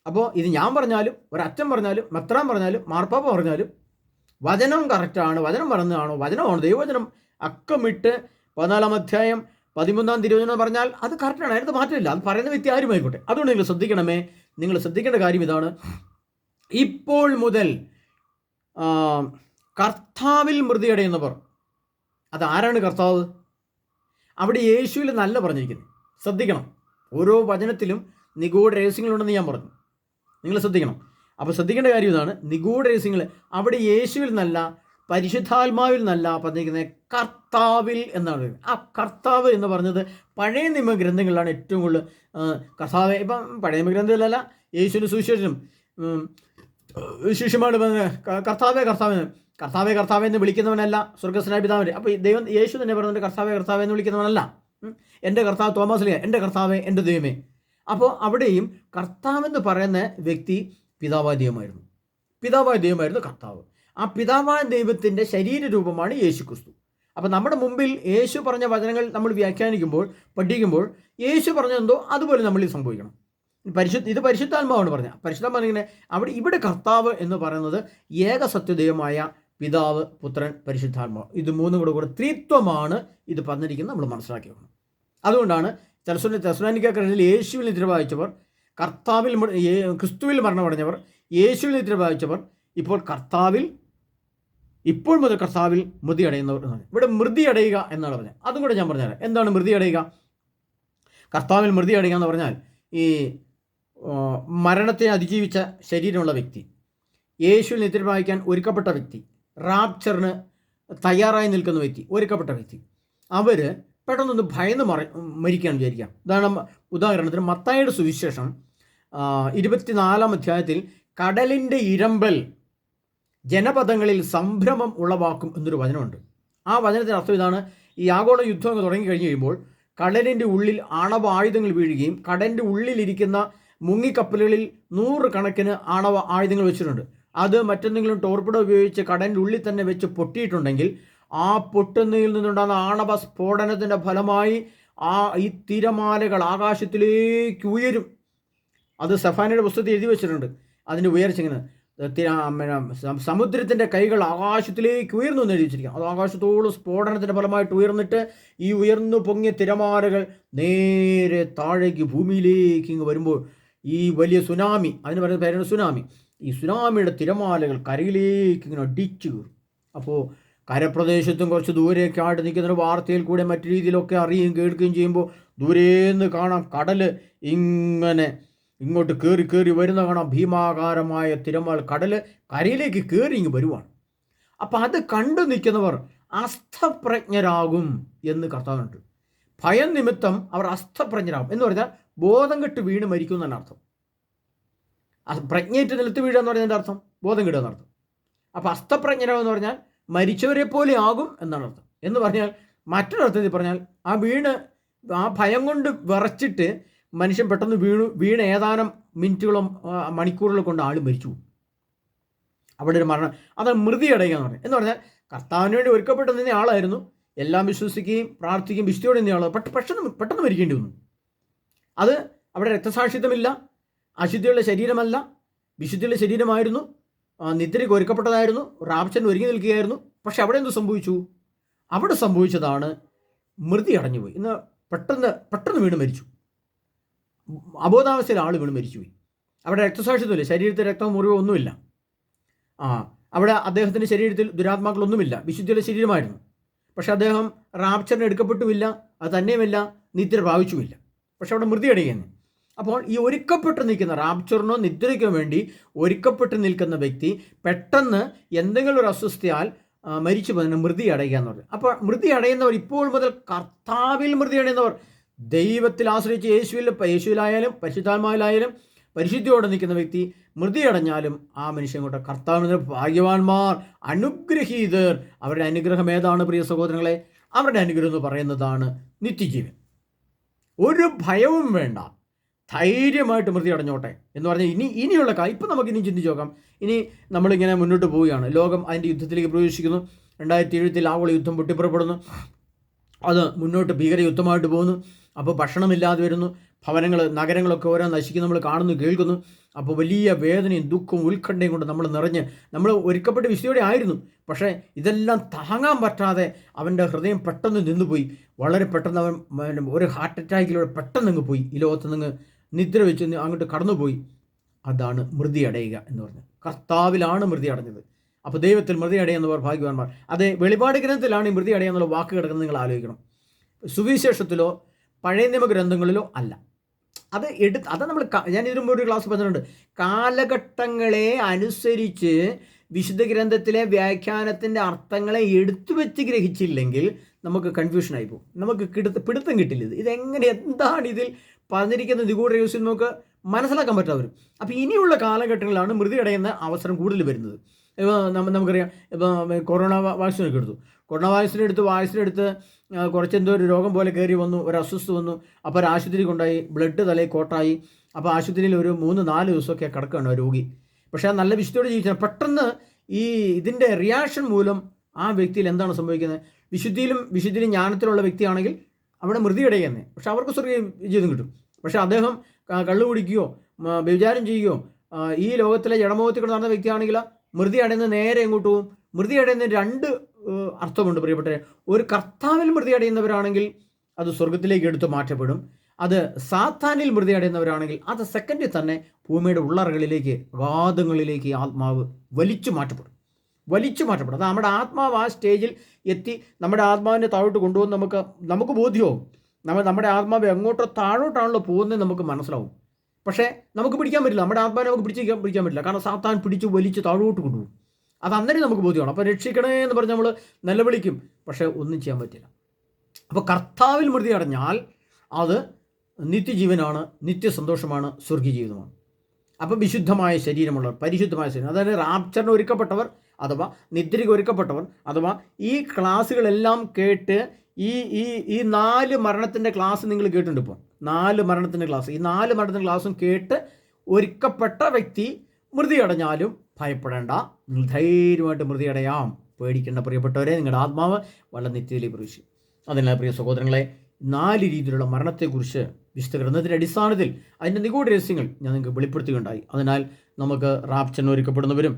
Speaker 1: അപ്പോൾ ഇത് ഞാൻ പറഞ്ഞാലും, ഒരച്ഛൻ പറഞ്ഞാലും, മെത്രാൻ പറഞ്ഞാലും, മാർപ്പാപ്പ പറഞ്ഞാലും വചനം കറക്റ്റാണ്, വചനം പറഞ്ഞതാണോ, വചനമാണ്, ദൈവവചനം അക്കമിട്ട് 14-ാം അധ്യായം 13-ാം തിരുവചനം പറഞ്ഞാൽ അത് കറക്റ്റാണ്, അതിനകത്ത് മാറ്റമില്ല. അത് പറയുന്ന വ്യക്തി ആരുമായിക്കോട്ടെ. അതുകൊണ്ട് നിങ്ങൾ ശ്രദ്ധിക്കണമേ. നിങ്ങൾ ശ്രദ്ധിക്കേണ്ട കാര്യം ഇതാണ്, ഇപ്പോൾ മുതൽ കർത്താവിൽ മൃതിയടയുന്നവർ. അതാരാണ് കർത്താവ്? അവിടെ യേശുവിൽ നല്ല പറഞ്ഞിരിക്കുന്നത്. ശ്രദ്ധിക്കണം, ഓരോ വചനത്തിലും നിഗൂഢ രഹസ്യങ്ങളുണ്ടെന്ന് ഞാൻ പറഞ്ഞു, നിങ്ങൾ ശ്രദ്ധിക്കണം. അപ്പോൾ ശ്രദ്ധിക്കേണ്ട കാര്യം ഇതാണ്, നിഗൂഢ രഹസ്യങ്ങൾ അവിടെ യേശുവിൽ നല്ല, പരിശുദ്ധാത്മാവിൽ നല്ല പറഞ്ഞിരിക്കുന്നത് കർത്താവിൽ എന്നാണ്. ആ കർത്താവ് എന്ന് പറഞ്ഞത് പഴയ നിയമ ഗ്രന്ഥങ്ങളിലാണ് ഏറ്റവും കൂടുതൽ കർത്താവ്. ഇപ്പം പഴയ നിയമ ഗ്രന്ഥത്തിലല്ല, യേശുവിൻ്റെ സുവിശേഷം ശിഷ്യന്മാർ കർത്താവേ കർത്താവേ കർത്താവേ കർത്താവേ എന്ന് വിളിക്കുന്നവനല്ല സ്വർഗ്ഗസ്വനായ പിതാവിൻ്റെ. അപ്പോൾ ദൈവം യേശു തന്നെ പറഞ്ഞിട്ട് കർത്താവേ കർത്താവേ എന്ന് വിളിക്കുന്നവനല്ല. എൻ്റെ കർത്താവ് തോമസിലെ എൻ്റെ കർത്താവേ എൻ്റെ ദൈവമേ. അപ്പോൾ അവിടെയും കർത്താവെന്ന് പറയുന്ന വ്യക്തി പിതാവായ ദൈവമായിരുന്നു കർത്താവ്. ആ പിതാവായ ദൈവത്തിൻ്റെ ശരീരരൂപമാണ് യേശു ക്രിസ്തു. അപ്പോൾ നമ്മുടെ മുമ്പിൽ യേശു പറഞ്ഞ വചനങ്ങൾ നമ്മൾ വ്യാഖ്യാനിക്കുമ്പോൾ, പഠിക്കുമ്പോൾ യേശു പറഞ്ഞതെന്തോ അതുപോലെ നമ്മളിൽ സംഭവിക്കണം. ഇത് പരിശുദ്ധാത്മാവാണ് പറഞ്ഞത്. പരിശുദ്ധാത്മാവ് ഇങ്ങനെ ഇവിടെ കർത്താവ് എന്ന് പറയുന്നത് ഏകസത്യദൈവമായ പിതാവ്, പുത്രൻ, പരിശുദ്ധാത്മാവ്, ഇത് മൂന്നും കൂടെ ത്രിത്വമാണ് ഇത് പറഞ്ഞിരിക്കുന്നത് നമ്മൾ മനസ്സിലാക്കി വെക്കണം. അതുകൊണ്ടാണ് തെസ്സലോനിക്കക്കാരിൽ യേശുവിൽ നിദ്ര പ്രാപിച്ചവർ, ക്രിസ്തുവിൽ മരണമടഞ്ഞവർ, യേശുവിൽ നിദ്ര പ്രാപിച്ചവർ ഇപ്പോൾ മുതൽ കർത്താവിൽ മൃതി അടയുന്നവർ. ഇവിടെ മൃതി അടയുക എന്നാണ് പറഞ്ഞത്. അതും കൂടെ ഞാൻ പറഞ്ഞുതരാം. എന്താണ് മൃതി അടയുക? കർത്താവിൽ മൃതി അടയുക എന്ന് പറഞ്ഞാൽ ഈ മരണത്തെ അതിജീവിച്ച ശരീരമുള്ള വ്യക്തി, യേശുവിൽ നിദ്ര പ്രാപിക്കാൻ ഒരുക്കപ്പെട്ട വ്യക്തി, റാപ്ചറിന് തയ്യാറായി നിൽക്കുന്ന വ്യക്തി, ഒരുക്കപ്പെട്ട വ്യക്തി, അവർ പെട്ടെന്നൊന്ന് ഭയന്ന് മരിക്കുകയാണ് വിചാരിക്കാം. ഉദാഹരണത്തിന് മത്തായിയുടെ സുവിശേഷം 24-ാം അധ്യായത്തിൽ കടലിൻ്റെ ഇരമ്പൽ ജനപദങ്ങളിൽ സംഭ്രമം ഉളവാക്കും എന്നൊരു വചനമുണ്ട്. ആ വചനത്തിൻ്റെ അർത്ഥം ഇതാണ്, ഈ ആഗോള യുദ്ധം തുടങ്ങി കഴിഞ്ഞ് കഴിയുമ്പോൾ കടലിൻ്റെ ഉള്ളിൽ ആണവ ആയുധങ്ങൾ വീഴുകയും കടലിൻ്റെ ഉള്ളിലിരിക്കുന്ന മുങ്ങിക്കപ്പലുകളിൽ 100 കണക്കിന് ആണവ ആയുധങ്ങൾ വെച്ചിട്ടുണ്ട്. അത് മറ്റെന്തെങ്കിലും ടോർപിഡോ ഉപയോഗിച്ച് കടലിൻ്റെ ഉള്ളിൽ തന്നെ വെച്ച് പൊട്ടിയിട്ടുണ്ടെങ്കിൽ ആ പൊട്ടുന്നതിൽ നിന്നുണ്ടാകുന്ന ആണവ സ്ഫോടനത്തിൻ്റെ ഫലമായി ഈ തിരമാലകൾ ആകാശത്തിലേക്ക് ഉയരും. അത് സഫാനയുടെ പുസ്തകത്തിൽ എഴുതി വെച്ചിട്ടുണ്ട്. അതിൻ്റെ ഉയർച്ച ഇങ്ങനെ സമുദ്രത്തിൻ്റെ കൈകൾ ആകാശത്തിലേക്ക് ഉയർന്നു എന്ന് എഴുതി വെച്ചിരിക്കുക. അത് ആകാശത്തോളം സ്ഫോടനത്തിൻ്റെ ഫലമായിട്ട് ഉയർന്നിട്ട് ഈ ഉയർന്നു പൊങ്ങിയ തിരമാലകൾ നേരെ താഴേക്ക് ഭൂമിയിലേക്ക് ഇങ്ങ് വരുമ്പോൾ ഈ വലിയ സുനാമി, അതിന് പറയുന്ന പേരാണ് സുനാമി. ഈ സുനാമിയുടെ തിരമാലകൾ കരയിലേക്ക് ഇങ്ങനെ അടിച്ചു കയറും. അപ്പോൾ കരപ്രദേശത്തും കുറച്ച് ദൂരെയൊക്കെ ആയിട്ട് നിൽക്കുന്ന വാർത്തയിൽ കൂടെ മറ്റു രീതിയിലൊക്കെ അറിയുകയും കേൾക്കുകയും ചെയ്യുമ്പോൾ ദൂരേന്ന് കാണാം കടൽ ഇങ്ങനെ ഇങ്ങോട്ട് കയറി വരുന്ന കാണാം. ഭീമാകാരമായ തിരമാല കടൽ കരയിലേക്ക് കയറി ഇങ്ങ് വരുവാണ്. അപ്പം അത് കണ്ടു നിൽക്കുന്നവർ അസ്ഥപ്രജ്ഞരാകും എന്ന് കർത്താവുണ്ട്. ഭയം നിമിത്തം അവർ അസ്ഥപ്രജ്ഞരാകും എന്ന് പറഞ്ഞാൽ ബോധം കെട്ട് വീണ് മരിക്കും എന്നാണ് അർത്ഥം. പ്രജ്ഞയേറ്റ് നിലത്ത് വീഴുക എന്ന് പറഞ്ഞതിൻ്റെ അർത്ഥം ബോധം കിടുക എന്നർത്ഥം. അപ്പോൾ അസ്ഥപ്രജ്ഞരാകും എന്ന് പറഞ്ഞാൽ മരിച്ചവരെ പോലെ ആകും എന്നാണ് അർത്ഥം. എന്ന് പറഞ്ഞാൽ മറ്റൊരർത്ഥത്തിൽ പറഞ്ഞാൽ ആ ഭയം കൊണ്ട് വിറച്ചിട്ട് മനുഷ്യൻ പെട്ടെന്ന് വീണ് ഏതാനും മിനിറ്റുകളും മണിക്കൂറുകൾ കൊണ്ട് ആൾ മരിച്ചു. അവിടെ ഒരു മരണം, അത് മൃതി അടയുക എന്ന് പറഞ്ഞാൽ. എന്ന് പറഞ്ഞാൽ കർത്താവിന് വേണ്ടി ഒരുക്കപ്പെട്ട് നിന്ന ആളായിരുന്നു, എല്ലാം വിശ്വസിക്കുകയും പ്രാർത്ഥിക്കുകയും വിശുദ്ധിയോടെ നിന്ന ആൾ പെട്ടെന്ന് മരിക്കേണ്ടി വന്നു. അത് അവിടെ രക്തസാക്ഷിത്വമില്ല, അശുദ്ധിയുള്ള ശരീരമല്ല, വിശുദ്ധിയുള്ള ശരീരമായിരുന്നു, നിദ്രയ്ക്ക് ഒരുക്കപ്പെട്ടതായിരുന്നു, റാപ്ചറിന് ഒരുങ്ങി നിൽക്കുകയായിരുന്നു. പക്ഷെ അവിടെ എന്ത് സംഭവിച്ചു? അവിടെ സംഭവിച്ചതാണ് മൃതി അടഞ്ഞുപോയി. ഇന്ന് പെട്ടെന്ന് വീണ് മരിച്ചു. അബോധാവസ്ഥയിൽ ആൾ വീണ് മരിച്ചുപോയി. അവിടെ രക്തസാക്ഷിത്വമില്ല, ശരീരത്തിൽ രക്തവും മുറിവോ ഒന്നുമില്ല. അവിടെ അദ്ദേഹത്തിൻ്റെ ശരീരത്തിൽ ദുരാത്മാക്കളൊന്നുമില്ല, വിശുദ്ധിയുള്ള ശരീരമായിരുന്നു. പക്ഷെ അദ്ദേഹം റാപ്ചറിന് എടുക്കപ്പെട്ടുമില്ല, അത് തന്നെയുമല്ല നിദ്ര പ്രാപിച്ചുമില്ല. പക്ഷെ അവിടെ മൃതി അടയുന്നു. അപ്പോൾ ഈ ഒരുക്കപ്പെട്ട് നിൽക്കുന്ന റാപ്ചറിനോ നിദ്രയ്ക്കോ വേണ്ടി ഒരുക്കപ്പെട്ട് നിൽക്കുന്ന വ്യക്തി പെട്ടെന്ന് എന്തെങ്കിലും ഒരു അസ്വസ്ഥയാൽ മരിച്ചു പോകുന്ന മൃതി അടയുക എന്ന് പറയും. അപ്പോൾ മൃതി അടയുന്നവർ ഇപ്പോൾ മുതൽ കർത്താവിൽ മൃതി അടയുന്നവർ, ദൈവത്തിൽ ആശ്രയിച്ച് യേശുവിലായാലും പരിശുദ്ധാത്മാവിലായാലും പരിശുദ്ധിയോടെ നിൽക്കുന്ന വ്യക്തി മൃതി അടഞ്ഞാലും ആ മനുഷ്യൻ കൊണ്ട് കർത്താവിന് ഭാഗ്യവാന്മാർ, അനുഗ്രഹീതർ. അവരുടെ അനുഗ്രഹം ഏതാണ് പ്രിയ സഹോദരങ്ങളെ? അവരുടെ അനുഗ്രഹം എന്ന് പറയുന്നതാണ് നിത്യജീവൻ. ഒരു ഭയവും വേണ്ട, ധൈര്യമായിട്ട് മൃതി അടഞ്ഞോട്ടെ എന്ന് പറഞ്ഞാൽ ഇനിയുള്ള ഇപ്പം നമുക്ക് ഇനി ചിന്തിച്ച് നോക്കാം. ഇനി നമ്മളിങ്ങനെ മുന്നോട്ട് പോവുകയാണ്, ലോകം അതിൻ്റെ യുദ്ധത്തിലേക്ക് പ്രവേശിക്കുന്നു. 2007 ആഗോള യുദ്ധം പൊട്ടിപ്പുറപ്പെടുന്നു, അത് മുന്നോട്ട് ഭീകരയുദ്ധമായിട്ട് പോകുന്നു. അപ്പോൾ ഭക്ഷണമില്ലാതെ വരുന്നു, നഗരങ്ങളൊക്കെ ഓരോ നശിക്കുന്നു, നമ്മൾ കാണുന്നു കേൾക്കുന്നു. അപ്പോൾ വലിയ വേദനയും ദുഃഖവും ഉത്കണ്ഠയും കൊണ്ട് നമ്മൾ ഒരുക്കപ്പെട്ട് വിശുദ്ധിയോടെ ആയിരുന്നു. പക്ഷേ ഇതെല്ലാം താങ്ങാൻ പറ്റാതെ അവൻ്റെ ഹൃദയം പെട്ടെന്ന് നിന്നുപോയി. വളരെ പെട്ടെന്ന് അവൻ ഒരു ഹാർട്ട് അറ്റാക്കിലൂടെ പെട്ടെന്ന് അങ്ങ് പോയി, ഈ ലോകത്ത് നിന്ന് നിദ്ര വെച്ച് അങ്ങോട്ട് കടന്നുപോയി. അതാണ് മൃതി അടയുക എന്ന് പറഞ്ഞത്. കർത്താവിലാണ് മൃതി അടഞ്ഞത്. അപ്പോൾ ദൈവത്തിൽ മൃതി അടയുന്നവർ ഭാഗ്യവാന്മാർ. അത് വെളിപാട് ഗ്രന്ഥത്തിലാണ് ഈ മൃതി അടയുന്നുള്ള വാക്ക് കിടക്കുന്നത്. നിങ്ങൾ ആലോചിക്കണം, സുവിശേഷത്തിലോ പഴയ നിയമഗ്രന്ഥങ്ങളിലോ അല്ല. അത് നമ്മൾ ഞാൻ ഇതിനു മുമ്പ് ഒരു ക്ലാസ് പറഞ്ഞിട്ടുണ്ട്. കാലഘട്ടങ്ങളെ അനുസരിച്ച് വിശുദ്ധ ഗ്രന്ഥത്തിലെ വ്യാഖ്യാനത്തിൻ്റെ അർത്ഥങ്ങളെ എടുത്തു വെച്ച് ഗ്രഹിച്ചില്ലെങ്കിൽ നമുക്ക് കൺഫ്യൂഷനായി പോകും, നമുക്ക് പിടുത്തം കിട്ടില്ല. ഇതെങ്ങനെ, എന്താണ് ഇതിൽ പറഞ്ഞിരിക്കുന്ന നിഗൂഢ രഹസ്യം നമുക്ക് മനസ്സിലാക്കാൻ പറ്റാതെ. അപ്പോൾ ഇനിയുള്ള കാലഘട്ടങ്ങളിലാണ് മൃതി അടയുന്ന അവസരം കൂടുതൽ വരുന്നത്. ഇപ്പോൾ നമുക്കറിയാം, ഇപ്പോൾ കൊറോണ വാക്സിനൊക്കെ എടുത്തു. കൊറോണ വാക്സിനെടുത്ത് കുറച്ചെന്തോ ഒരു രോഗം പോലെ കയറി വന്നു, ഒരു അസ്വസ്ഥ വന്നു. അപ്പോൾ ഒരു ആശുപത്രി കൊണ്ടായി, ബ്ലഡ് തലയിൽ കോട്ടായി. അപ്പോൾ ആശുപത്രിയിൽ ഒരു 3-4 ദിവസമൊക്കെ കിടക്കുകയാണ് ആ രോഗി. പക്ഷേ നല്ല വിശുദ്ധിയോടെ ജീവിച്ചാൽ പെട്ടെന്ന് ഇതിൻ്റെ റിയാക്ഷൻ മൂലം ആ വ്യക്തിയിൽ എന്താണ് സംഭവിക്കുന്നത്? വിശുദ്ധിയിലും ജ്ഞാനത്തിലുള്ള വ്യക്തിയാണെങ്കിൽ അവിടെ മൃതി അടയുന്നത്, പക്ഷെ അവർക്ക് സ്വർഗ്ഗ ജീവിതം കിട്ടും. പക്ഷേ അദ്ദേഹം കള്ളു കുടിക്കുകയോ വ്യഭിചാരം ചെയ്യുകയോ ഈ ലോകത്തിലെ ജഡമോഹത്തിൽ കൂടെ നടന്ന വ്യക്തിയാണെങ്കിൽ മൃതി അടയുന്നത് നേരെ എങ്ങോട്ട് പോകും? മൃതി അടയുന്ന 2 അർത്ഥമുണ്ട് പ്രിയപ്പെട്ടവരെ. ഒരു കർത്താവിൽ മൃതി അടയുന്നവരാണെങ്കിൽ അത് സ്വർഗത്തിലേക്ക് എടുത്ത് മാറ്റപ്പെടും. അത് സാത്താനിൽ മൃതി അടയുന്നവരാണെങ്കിൽ അത് സെക്കൻഡിൽ തന്നെ ഭൂമിയുടെ ഉള്ളറകളിലേക്ക്, അഗാധങ്ങളിലേക്ക് ആത്മാവ് വലിച്ചു മാറ്റപ്പെടും. അത് നമ്മുടെ ആത്മാവ് ആ സ്റ്റേജിൽ എത്തി നമ്മുടെ ആത്മാവിനെ താഴോട്ട് കൊണ്ടുപോകുന്ന നമുക്ക് ബോധ്യവും. നമ്മുടെ ആത്മാവ് എങ്ങോട്ടോ താഴോട്ടാണല്ലോ പോകുന്നത് നമുക്ക് മനസ്സിലാവും. പക്ഷേ നമുക്ക് പിടിക്കാൻ പറ്റില്ല, നമ്മുടെ ആത്മാവിനെ നമുക്ക് പിടിക്കാൻ പറ്റില്ല. കാരണം സാത്താൻ പിടിച്ച് വലിച്ച് താഴോട്ട് കൊണ്ടുപോകും. അത് അന്നേരം നമുക്ക് ബോധ്യമാണ്. അപ്പോൾ രക്ഷിക്കണേ എന്ന് പറഞ്ഞ് നമ്മൾ നിലവിളിക്കും, പക്ഷേ ഒന്നും ചെയ്യാൻ പറ്റില്ല. അപ്പോൾ കർത്താവിൽ മൃതി അടഞ്ഞാൽ അത് നിത്യജീവനാണ്, നിത്യസന്തോഷമാണ്, സ്വർഗീയ ജീവിതമാണ്. അപ്പോൾ വിശുദ്ധമായ ശരീരമുള്ളവർ, പരിശുദ്ധമായ ശരീരം, അതായത് റാപ്ചറിന് ഒരുക്കപ്പെട്ടവർ അഥവാ നിദ്രയ്ക്ക് ഒരുക്കപ്പെട്ടവർ, അഥവാ ഈ ക്ലാസ്സുകളെല്ലാം കേട്ട് ഈ 4 മരണത്തിൻ്റെ ക്ലാസ് നിങ്ങൾ കേട്ടിട്ടുണ്ട്. ഇപ്പോൾ 4 മരണത്തിൻ്റെ ക്ലാസ്, ഈ 4 മരണത്തിൻ്റെ ക്ലാസ്സും കേട്ട് ഒരുക്കപ്പെട്ട വ്യക്തി മൃതി അടഞ്ഞാലും ഭയപ്പെടേണ്ട, നിങ്ങൾ ധൈര്യമായിട്ട് മൃതി അടയാം. പേടിക്കേണ്ട പ്രിയപ്പെട്ടവരെ, നിങ്ങളുടെ ആത്മാവ് വളരെ നിത്യതയിലേക്ക് പ്രവേശിക്കും. അതിനാൽ പ്രിയ സഹോദരങ്ങളെ, 4 രീതിയിലുള്ള മരണത്തെക്കുറിച്ച് വിശുദ്ധ ഗ്രന്ഥത്തിൻ്റെ അടിസ്ഥാനത്തിൽ അതിൻ്റെ നിഗൂഢ രഹസ്യങ്ങൾ ഞാൻ നിങ്ങൾക്ക് വെളിപ്പെടുത്തുകയുണ്ടായി. അതിനാൽ നമുക്ക് റാപ്ചറിന് ഒരുക്കപ്പെടുന്നവരും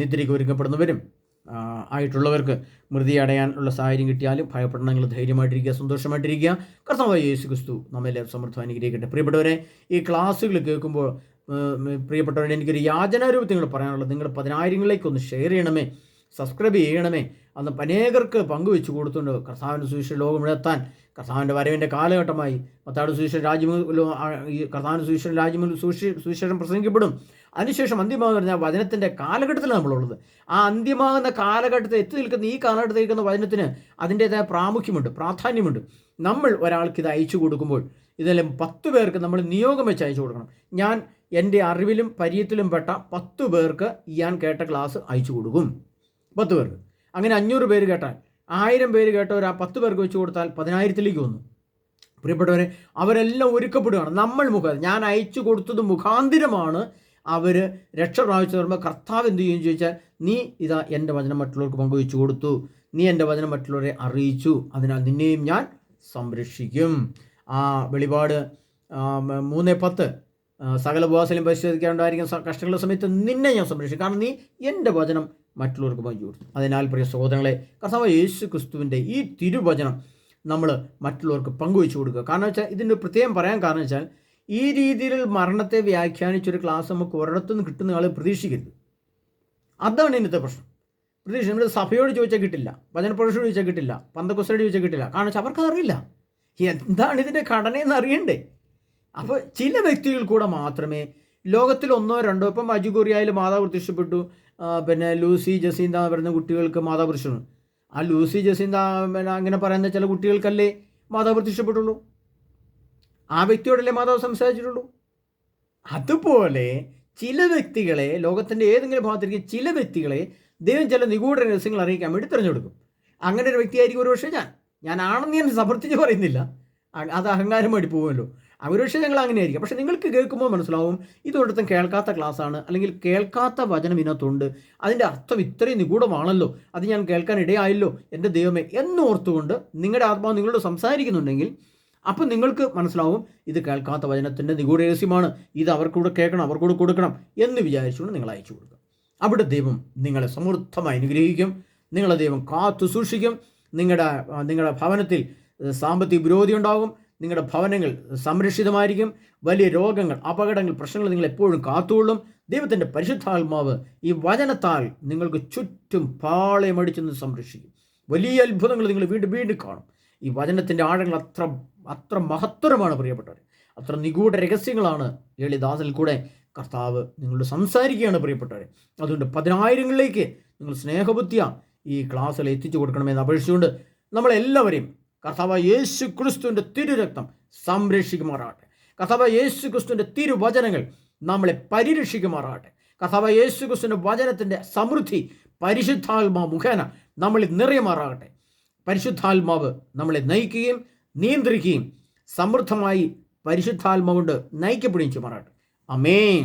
Speaker 1: നിദ്രയ്ക്ക് ഒരുക്കപ്പെടുന്നവരും ആയിട്ടുള്ളവർക്ക് മൃതി അടയാനുള്ള സാഹചര്യം കിട്ടിയാലും ഭയപ്പെടണം. നിങ്ങൾ ധൈര്യമായിട്ടിരിക്കുക, സന്തോഷമായിട്ടിരിക്കുക. കർത്താവായ യേശു ക്രിസ്തു നമ്മെല്ലാവരും സമൃദ്ധം അനുഗ്രഹിക്കട്ടെ. പ്രിയപ്പെട്ടവരെ, ഈ ക്ലാസ്സുകൾ കേൾക്കുമ്പോൾ പ്രിയപ്പെട്ടവരെ, എനിക്കൊരു യാചനാരൂപത്തിൽ നിങ്ങൾ പറയാനുള്ളത്, നിങ്ങൾ 10,000ങ്ങളിലേക്കൊന്ന് ഷെയർ ചെയ്യണമേ, സബ്സ്ക്രൈബ് ചെയ്യണമേ. അന്ന് അനേകർക്ക് പങ്കുവെച്ച് കൊടുത്തുകൊണ്ട് കർത്താവിൻ്റെ സുവിശേഷ ലോകം എത്താൻ കർത്താവിൻ്റെ വരവിൻ്റെ കാലഘട്ടമായി മത്തായിയുടെ സുവിശേഷ കർത്താവിൻ്റെ സുവിശേഷ രാജ്യങ്ങളിൽ സുവിശേഷം പ്രസംഗിക്കപ്പെടും. അതിനുശേഷം അന്ത്യമാകുന്ന പറഞ്ഞാൽ വചനത്തിൻ്റെ കാലഘട്ടത്തിലാണ് നമ്മളുള്ളത്. ആ അന്ത്യമാകുന്ന കാലഘട്ടത്തിൽ എത്തി നിൽക്കുന്ന ഈ കാലഘട്ടത്തിൽ നിൽക്കുന്ന വചനത്തിന് അതിൻ്റേതായ പ്രാമുഖ്യമുണ്ട്, പ്രാധാന്യമുണ്ട്. നമ്മൾ ഒരാൾക്ക് ഇത് അയച്ചു കൊടുക്കുമ്പോൾ ഇതെല്ലാം 10 പേർക്ക് നമ്മൾ നിയോഗം വെച്ച് അയച്ചു കൊടുക്കണം. ഞാൻ എൻ്റെ അറിവിലും പരിചയത്തിലും പെട്ട 10 പേർക്ക് ഞാൻ കേട്ട ക്ലാസ് അയച്ചു കൊടുക്കും. 10 പേർക്ക്. അങ്ങനെ 500 പേര് കേട്ടാൽ 1000 പേര് കേട്ടവർ ആ 10 പേർക്ക് വെച്ച് കൊടുത്താൽ 10,000ത്തിലേക്ക് വന്നു. പ്രിയപ്പെട്ടവരെ, അവരെല്ലാം ഒരുക്കപ്പെടുകയാണ്. നമ്മൾ ഞാൻ അയച്ചു കൊടുത്തത് മുഖാന്തിരമാണ് അവർ രക്ഷ പ്രാപിച്ചു വരുമ്പോൾ കർത്താവ് എന്ത് ചെയ്യുമെന്ന് ചോദിച്ചാൽ, നീ ഇതാ എൻ്റെ വചനം മറ്റുള്ളവർക്ക് പങ്കുവെച്ചു കൊടുത്തു, നീ എൻ്റെ വചനം മറ്റുള്ളവരെ അറിയിച്ചു, അതിനാൽ നിന്നെയും ഞാൻ സംരക്ഷിക്കും. ആ വെളിപാട് 3:10 സകല ഉപവാസത്തിലും പരിശോധിക്കാനുണ്ടായിരിക്കുന്ന കഷ്ടങ്ങളുടെ സമയത്ത് നിന്നെ ഞാൻ സംരക്ഷിക്കും, കാരണം നീ എൻ്റെ വചനം മറ്റുള്ളവർക്ക് പങ്കു കൊടുത്തു. അതിനാൽ പ്രിയ സഹോദരങ്ങളെ, കർത്താവ് യേശു ക്രിസ്തുവിൻ്റെ ഈ തിരുവചനം നമ്മൾ മറ്റുള്ളവർക്ക് പങ്കുവെച്ചു കൊടുക്കുക. കാരണം വെച്ചാൽ ഇതിൻ്റെ പ്രത്യേകം പറയാൻ കാരണം വെച്ചാൽ, ഈ രീതിയിൽ മരണത്തെ വ്യാഖ്യാനിച്ചൊരു ക്ലാസ് നമുക്ക് ഒരിടത്തുനിന്ന് കിട്ടുന്ന ആൾ പ്രതീക്ഷിക്കരുത്. അതാണ് ഇന്നത്തെ പ്രശ്നം. നമ്മൾ സഭയോട് ചോദിച്ചാൽ കിട്ടില്ല, വചനപ്രവേശനോട് ചോദിച്ചാൽ കിട്ടില്ല, പന്തക്കോസ്തലോട് ചോദിച്ചാൽ കിട്ടില്ല. കാരണം വെച്ചാൽ അവർക്കറിയില്ല എന്താണ് ഇതിൻ്റെ ഘടനയെന്ന് അറിയണ്ടേ. അപ്പോൾ ചില വ്യക്തികൾ കൂടെ മാത്രമേ ലോകത്തിൽ 1, 2 ഇപ്പം അജുഗോറിയയിൽ മാതാവ് പ്രത്യക്ഷപ്പെട്ടു, പിന്നെ ലൂസി ജസീന്ത എന്ന് പറയുന്ന കുട്ടികൾക്ക് മാതാവ് പ്രത്യക്ഷമാണ്. ആ ലൂസി ജസീന്ത അങ്ങനെ പറയുന്ന ചില കുട്ടികൾക്കല്ലേ മാതാവ് പ്രത്യക്ഷപ്പെട്ടുള്ളൂ, ആ വ്യക്തിയോടല്ലേ മാതാവ് സംസാരിച്ചിട്ടുള്ളൂ. അതുപോലെ ചില വ്യക്തികളെ, ലോകത്തിൻ്റെ ഏതെങ്കിലും ഭാഗത്തിരിക്കുന്ന ചില വ്യക്തികളെ ദൈവം ചില നിഗൂഢ രഹസ്യങ്ങൾ അറിയിക്കാൻ വേണ്ടി തിരഞ്ഞെടുക്കും. അങ്ങനെ ഒരു വ്യക്തിയായിരിക്കും ഒരുപക്ഷെ ഞാനാണെന്ന് ഞാൻ സമർത്ഥിച്ച് പറയുന്നില്ല, അത് അഹങ്കാരമായിട്ട് പോകുമല്ലോ. ഒരുപക്ഷെ ഞങ്ങൾ അങ്ങനെയായിരിക്കും. പക്ഷേ നിങ്ങൾക്ക് കേൾക്കുമ്പോൾ മനസ്സിലാവും ഇതൊരിടത്തും കേൾക്കാത്ത ക്ലാസ്സാണ്, അല്ലെങ്കിൽ കേൾക്കാത്ത വചനം ഇതിനകത്തുണ്ട്, അതിൻ്റെ അർത്ഥം ഇത്രയും നിഗൂഢമാണല്ലോ, അത് ഞാൻ കേൾക്കാൻ ഇടയായല്ലോ എൻ്റെ ദൈവമേ എന്നോർത്തുകൊണ്ട് നിങ്ങളുടെ ആത്മാവ് നിങ്ങളോട് സംസാരിക്കുന്നുണ്ടെങ്കിൽ അപ്പം നിങ്ങൾക്ക് മനസ്സിലാവും ഇത് കേൾക്കാത്ത വചനത്തിൻ്റെ നിഗൂഢ രഹസ്യമാണ്, ഇത് അവർക്കൂടെ കേൾക്കണം, അവർക്കൂടെ കൊടുക്കണം എന്ന് വിചാരിച്ചുകൊണ്ട് നിങ്ങൾ അയച്ചു കൊടുക്കുക. അവിടെ ദൈവം നിങ്ങളെ സമൃദ്ധമായി അനുഗ്രഹിക്കും, നിങ്ങളെ ദൈവം കാത്തു സൂക്ഷിക്കും. നിങ്ങളുടെ ഭവനത്തിൽ സാമ്പത്തിക പുരോഗതി ഉണ്ടാകും, നിങ്ങളുടെ ഭവനങ്ങൾ സംരക്ഷിതമായിരിക്കും. വലിയ രോഗങ്ങൾ, അപകടങ്ങൾ, പ്രശ്നങ്ങൾ നിങ്ങൾ എപ്പോഴും കാത്തുകൊള്ളും. ദൈവത്തിൻ്റെ പരിശുദ്ധാത്മാവ് ഈ വചനത്താൽ നിങ്ങൾക്ക് ചുറ്റും പാളയമടിച്ചെന്ന് സംരക്ഷിക്കും. വലിയ അത്ഭുതങ്ങൾ നിങ്ങൾ വീണ്ടും വീണ്ടും കാണും. ഈ വചനത്തിൻ്റെ ആഴങ്ങൾ അത്ര മഹത്തരമാണ് പ്രിയപ്പെട്ടവർ, അത്ര നിഗൂഢ രഹസ്യങ്ങളാണ് എളിദാസനിൽ കൂടെ കർത്താവ് നിങ്ങളോട് സംസാരിക്കുകയാണ് പ്രിയപ്പെട്ടവരെ. അതുകൊണ്ട് 10,000ങ്ങളിലേക്ക് നിങ്ങൾ സ്നേഹബുദ്ധിയ ഈ ക്ലാസ്സിൽ എത്തിച്ചു കൊടുക്കണമെന്ന് അപേക്ഷിച്ചുകൊണ്ട് നമ്മളെല്ലാവരെയും കർത്താവായ യേശു ക്രിസ്തുവിൻ്റെ തിരുരക്തം സംരക്ഷിക്കുമാറാകട്ടെ. കർത്താവായ യേശു ക്രിസ്തുവിൻ്റെ തിരുവചനങ്ങൾ നമ്മളെ പരിരക്ഷിക്കുമാറാകട്ടെ. കർത്താവായ യേശു ക്രിസ്തുവിൻ്റെ വചനത്തിൻ്റെ സമൃദ്ധി പരിശുദ്ധാത്മാവ് മുഖേന നമ്മളിൽ നിറയുമാറാകട്ടെ. പരിശുദ്ധാത്മാവ് നമ്മളെ നയിക്കുകയും നിയന്ത്രിക്കുകയും സമൃദ്ധമായി പരിശുദ്ധാത്മാവ് കൊണ്ട് നയിക്കപ്പെടുകയും ചെയ്യുമാറാകട്ടെ. ആമേൻ.